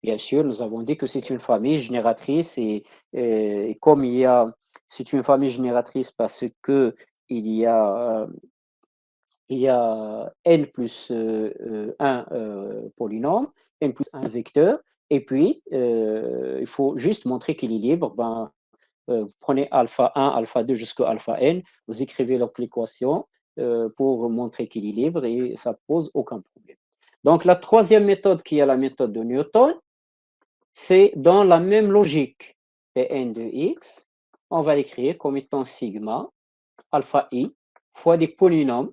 Bien sûr, nous avons dit que c'est une famille génératrice et comme c'est une famille génératrice parce que il y a n plus 1 polynôme, n plus 1 vecteur, et puis il faut juste montrer qu'il est libre. vous prenez alpha 1, alpha 2 jusqu'à alpha n, vous écrivez donc l'équation pour montrer qu'il est libre et ça pose aucun problème. Donc la troisième méthode qui est la méthode de Newton, c'est dans la même logique. Pn de x, on va l'écrire comme étant sigma alpha i fois des polynômes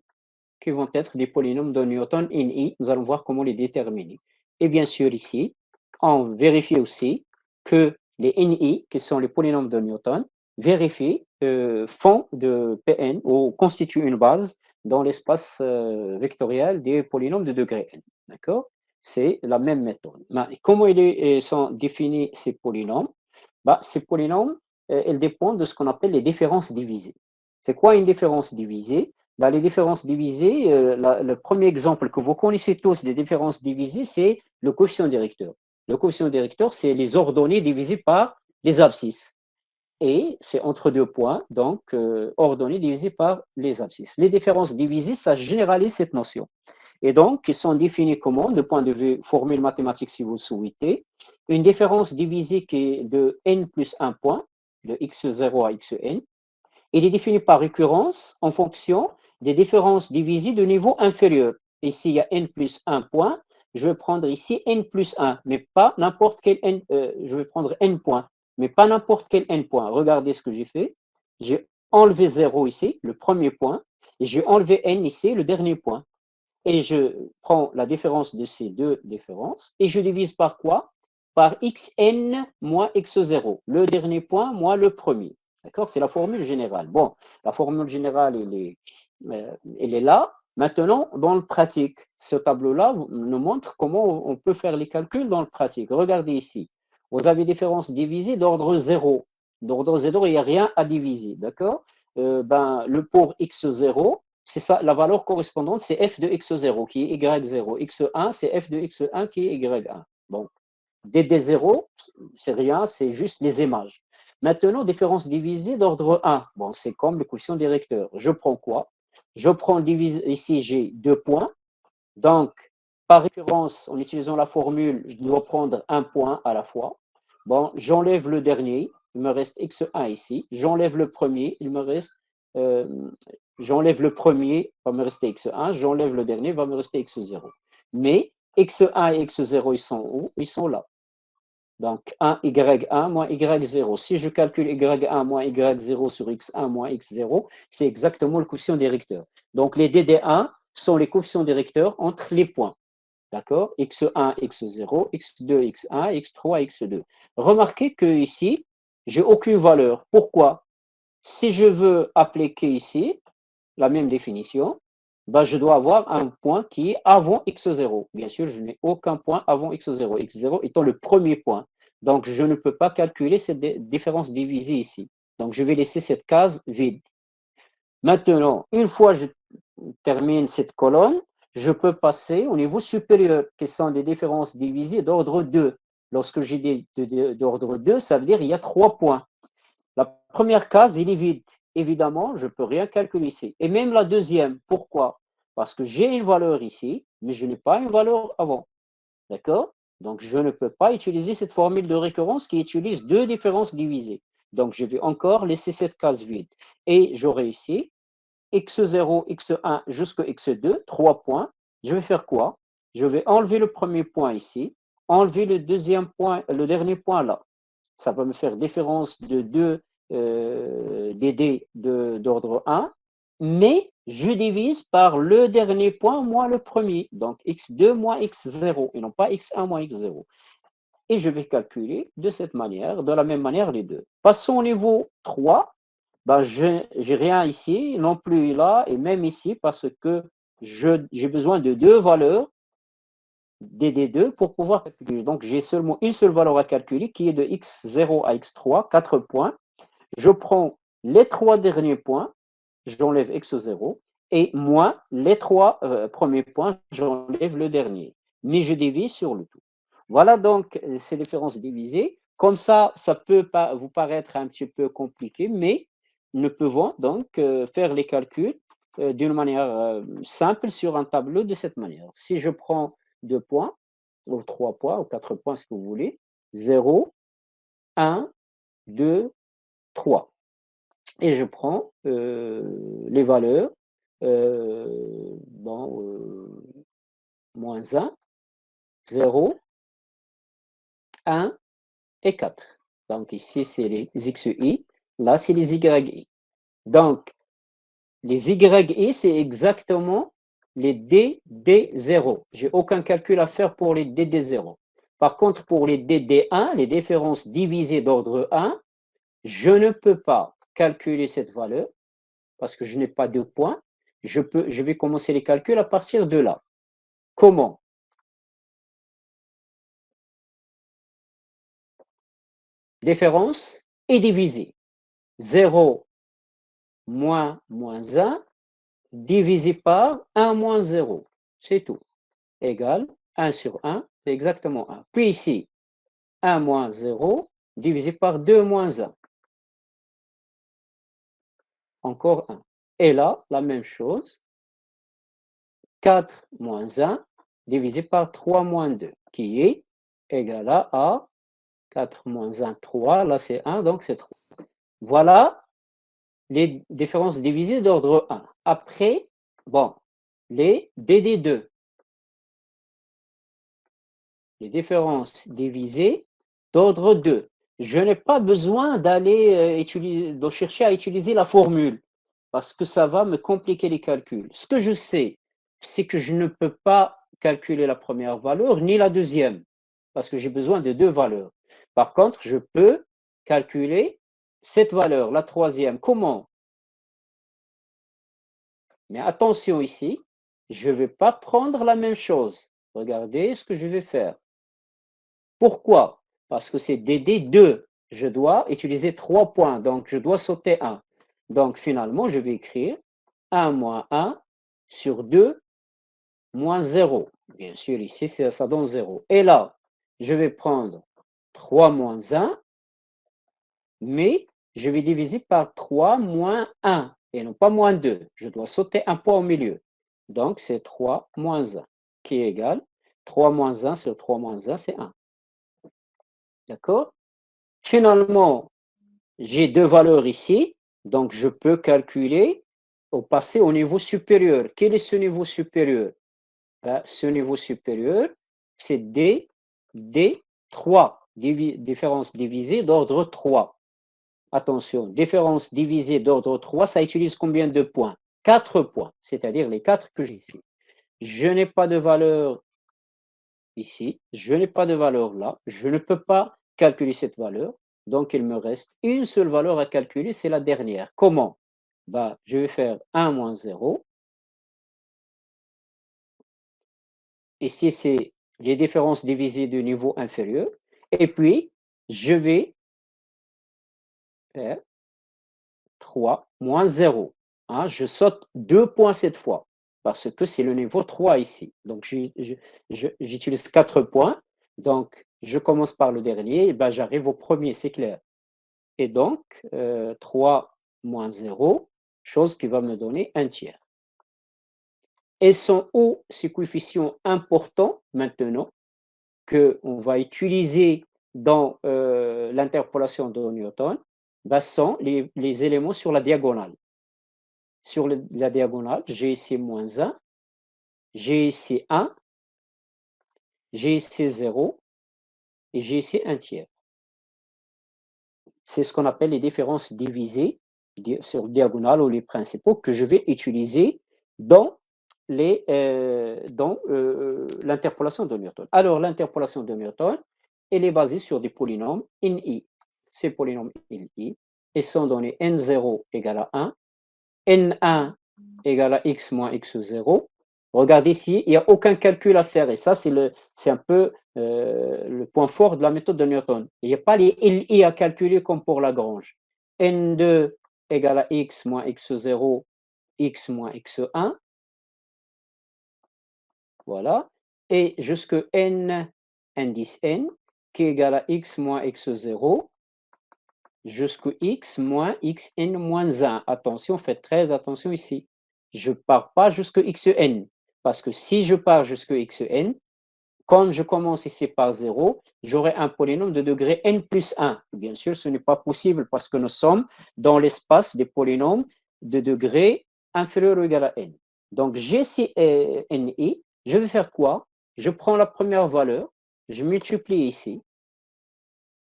qui vont être des polynômes de Newton in i. Nous allons voir comment les déterminer. Et bien sûr, ici, on vérifie aussi que les ni, qui sont les polynômes de Newton, font de Pn ou constituent une base dans l'espace vectoriel des polynômes de degré n. D'accord? C'est la même méthode. Mais comment sont définis ces polynômes? Bah, ces polynômes, elles dépendent de ce qu'on appelle les différences divisées. C'est quoi une différence divisée? Bah, les différences divisées, le premier exemple que vous connaissez tous des différences divisées, c'est le coefficient directeur. Le coefficient directeur, c'est les ordonnées divisées par les abscisses. Et c'est entre deux points, donc ordonnées divisées par les abscisses. Les différences divisées, ça généralise cette notion. Et donc, ils sont définis comment, de point de vue formule mathématique si vous le souhaitez. Une différence divisée qui est de n plus 1 point, de x0 à xn. Il est défini par récurrence en fonction des différences divisées de niveau inférieur. Ici, il y a n plus 1 point. Je vais prendre ici n plus 1, mais pas n'importe quel n. Je vais prendre n points, mais pas n'importe quel n point. Regardez ce que j'ai fait. J'ai enlevé 0 ici, le premier point, et j'ai enlevé n ici, le dernier point. Et je prends la différence de ces deux différences et je divise par quoi? Par xn moins x0. Le dernier point moins le premier. D'accord? C'est la formule générale. Bon, la formule générale, elle est là. Maintenant, dans le pratique, ce tableau-là nous montre comment on peut faire les calculs dans le pratique. Regardez ici. Vous avez différence divisée d'ordre 0. D'ordre 0, il n'y a rien à diviser. D'accord? Le pour x0, c'est ça, la valeur correspondante, c'est f de x0 qui est y0. x1, c'est f de x1 qui est y1. Bon, dd0, c'est rien, c'est juste les images. Maintenant, différence divisée d'ordre 1. Bon, c'est comme le quotient directeur. Je prends quoi? Je prends ici, j'ai 2 points. Donc, par référence, en utilisant la formule, je dois prendre un point à la fois. Bon, j'enlève le dernier, il me reste x1 ici. J'enlève le premier, il me reste j'enlève le premier, il va me rester x1, j'enlève le dernier, il va me rester x0. Mais x1 et x0, ils sont où? Ils sont là. Donc 1, y1 moins y0. Si je calcule y1 moins y0 sur x1 moins x0, c'est exactement le quotient directeur. Donc les dd1 sont les coefficients directeurs entre les points. D'accord? x1, x0, x2, x1, x3, x2. Remarquez que ici, j'ai aucune valeur. Pourquoi? Si je veux appliquer ici la même définition, ben je dois avoir un point qui est avant x0. Bien sûr, je n'ai aucun point avant x0. x0 étant le premier point. Donc, je ne peux pas calculer cette différence divisée ici. Donc, je vais laisser cette case vide. Maintenant, une fois que je termine cette colonne, je peux passer au niveau supérieur, qui sont des différences divisées d'ordre 2. Lorsque j'ai des d'ordre 2, ça veut dire qu'il y a 3 points. La première case, il est vide. Évidemment, je ne peux rien calculer ici. Et même la deuxième, pourquoi? Parce que j'ai une valeur ici, mais je n'ai pas une valeur avant. D'accord? Donc, je ne peux pas utiliser cette formule de récurrence qui utilise deux différences divisées. Donc, je vais encore laisser cette case vide. Et j'aurai ici x0, x1 jusqu'à x2, 3 points. Je vais faire quoi? Je vais enlever le premier point ici, enlever le deuxième point, le dernier point là. Ça va me faire différence de 2 dd d'ordre 1, mais je divise par le dernier point moins le premier, donc x2 moins x0, et non pas x1 moins x0. Et je vais calculer de cette manière, de la même manière les deux. Passons au niveau 3. Ben, je n'ai rien ici, non plus là, et même ici, parce que j'ai besoin de deux valeurs dd2 pour pouvoir calculer. Donc, j'ai seulement une seule valeur à calculer qui est de x0 à x3, 4 points. Je prends les 3 derniers points, j'enlève x0, et moins les 3 premiers points, j'enlève le dernier. Mais je divise sur le tout. Voilà donc ces différences divisées. Comme ça peut pas vous paraître un petit peu compliqué, mais nous pouvons donc faire les calculs d'une manière simple sur un tableau de cette manière. Si je prends 2 points, ou 3 points, ou 4 points, si vous voulez, 0, 1, 2, 3. Et je prends les valeurs, bon, moins 1, 0, 1 et 4. Donc ici, c'est les xi, là, c'est les yi. Donc, les yi, c'est exactement les dd0. J'ai aucun calcul à faire pour les dd0. Par contre, pour les dd1, les différences divisées d'ordre 1, je ne peux pas calculer cette valeur parce que je n'ai pas de points. Je vais commencer les calculs à partir de là. Comment? Différence et divisé. 0 moins 1 divisé par 1 moins 0. C'est tout. Égal 1 sur 1, c'est exactement 1. Puis ici, 1 moins 0 divisé par 2 moins 1. Encore 1. Et là, la même chose. 4 moins 1 divisé par 3 moins 2, qui est égal à 4 moins 1, 3. Là, c'est 1, donc c'est 3. Voilà les différences divisées d'ordre 1. Après, bon, les DD2. Les différences divisées d'ordre 2. Je n'ai pas besoin d'aller de chercher à utiliser la formule parce que ça va me compliquer les calculs. Ce que je sais, c'est que je ne peux pas calculer la première valeur ni la deuxième parce que j'ai besoin de deux valeurs. Par contre, je peux calculer cette valeur, la troisième. Comment? Mais attention ici, je ne vais pas prendre la même chose. Regardez ce que je vais faire. Pourquoi? Parce que c'est DD2. Je dois utiliser 3 points, donc je dois sauter 1. Donc finalement, je vais écrire 1 moins 1 sur 2 moins 0. Bien sûr, ici, ça donne 0. Et là, je vais prendre 3 moins 1, mais je vais diviser par 3 moins 1 et non pas moins 2. Je dois sauter un point au milieu. Donc, c'est 3 moins 1 qui est égal 3 moins 1 sur 3 moins 1, c'est 1. D'accord? Finalement, j'ai deux valeurs ici, donc je peux calculer ou passer au niveau supérieur. Quel est ce niveau supérieur? Ben, ce niveau supérieur, c'est D3, différence divisée d'ordre 3. Attention, différence divisée d'ordre 3, ça utilise combien de points? 4 points, c'est-à-dire les 4 que j'ai ici. Je n'ai pas de valeur ici, je n'ai pas de valeur là, je ne peux pas calculer cette valeur, donc il me reste une seule valeur à calculer, c'est la dernière. Comment? Bah, je vais faire 1 moins 0. Ici, c'est les différences divisées du niveau inférieur. Et puis, je vais faire 3 moins 0. Hein, je saute 2 points cette fois, parce que c'est le niveau 3 ici. Donc, j'utilise 4 points. Donc, je commence par le dernier, et ben, j'arrive au premier, c'est clair. Et donc, 3 moins 0, chose qui va me donner un tiers. Et sont où ces coefficients importants maintenant qu'on va utiliser dans l'interpolation de Newton? Ben, sont les éléments sur la diagonale. Sur la diagonale, j'ai ici moins 1, j'ai ici 1, j'ai ici 0 et j'ai ici un tiers. C'est ce qu'on appelle les différences divisées sur diagonale ou les principaux que je vais utiliser dans l'interpolation de Newton. Alors, l'interpolation de Newton, elle est basée sur des polynômes in i. Ces polynômes in i, ils sont donnés n0 égale à 1, n1 égale à x moins x0. Regardez ici, il n'y a aucun calcul à faire. Et ça, c'est un peu le point fort de la méthode de Newton. Il n'y a pas les LI à calculer comme pour Lagrange. N2 égale à x moins x0, x moins x1. Voilà. Et jusque n indice n, qui est égal à x moins x0, jusqu'à x moins xn moins 1. Attention, faites très attention ici. Je ne pars pas jusqu'à xn, parce que si je pars jusqu'à xn, Comme je commence ici par 0, j'aurai un polynôme de degré n plus 1. Bien sûr, ce n'est pas possible parce que nous sommes dans l'espace des polynômes de degré inférieur ou égal à n. Donc, j'ai ces ni. Je vais faire quoi? Je prends la première valeur, je multiplie ici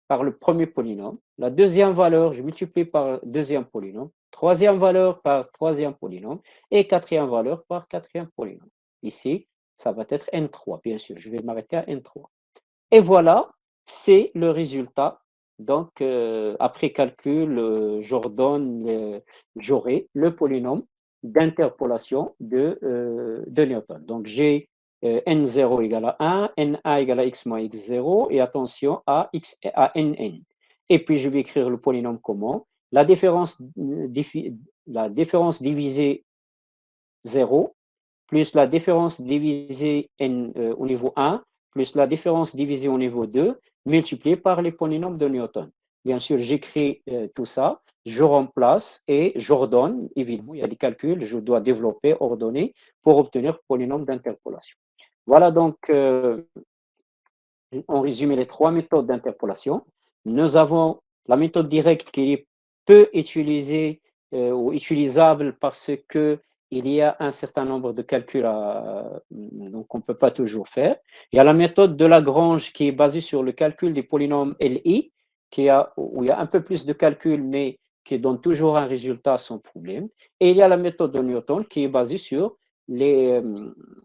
par le premier polynôme. La deuxième valeur, je multiplie par le deuxième polynôme. Troisième valeur par troisième polynôme. Et quatrième valeur par quatrième polynôme. Ici, ça va être n3, bien sûr. Je vais m'arrêter à n3. Et voilà, c'est le résultat. Donc, après calcul, j'aurai le polynôme d'interpolation de Newton. Donc, j'ai n0 égale à 1, na égale à x moins x0, et attention à nn. Et puis, je vais écrire le polynôme comment? La différence divisée 0 plus la différence divisée au niveau 1 plus la différence divisée au niveau 2 multiplié par les polynômes de Newton. Bien sûr, j'écris tout ça, je remplace et j'ordonne. Évidemment, il y a des calculs, je dois développer, ordonner pour obtenir le polynôme d'interpolation. Voilà donc en résumé les trois méthodes d'interpolation. Nous avons la méthode directe qui est peu utilisée ou utilisable parce que il y a un certain nombre de calculs donc on ne peut pas toujours faire. Il y a la méthode de Lagrange qui est basée sur le calcul des polynômes Li, où il y a un peu plus de calculs, mais qui donne toujours un résultat sans problème. Et il y a la méthode de Newton qui est basée sur les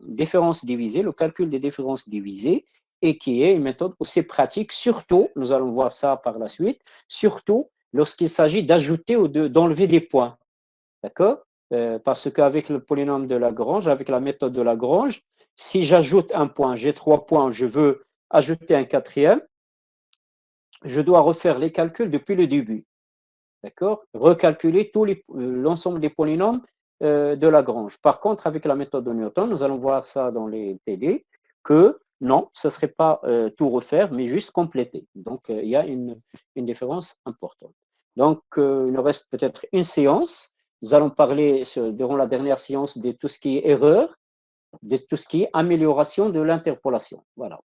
différences divisées, le calcul des différences divisées, et qui est une méthode aussi pratique, surtout, nous allons voir ça par la suite, surtout lorsqu'il s'agit d'ajouter ou d'enlever des points. D'accord? Parce qu'avec le polynôme de Lagrange, avec la méthode de Lagrange, si j'ajoute un point, j'ai 3 points, je veux ajouter un quatrième, je dois refaire les calculs depuis le début. D'accord? Recalculer l'ensemble des polynômes de Lagrange. Par contre, avec la méthode de Newton, nous allons voir ça dans les TD, que non, ce ne serait pas tout refaire, mais juste compléter. Donc, il y a une différence importante. Donc, il nous reste peut-être une séance. Nous allons parler durant la dernière séance de tout ce qui est erreur, de tout ce qui est amélioration de l'interpolation. Voilà.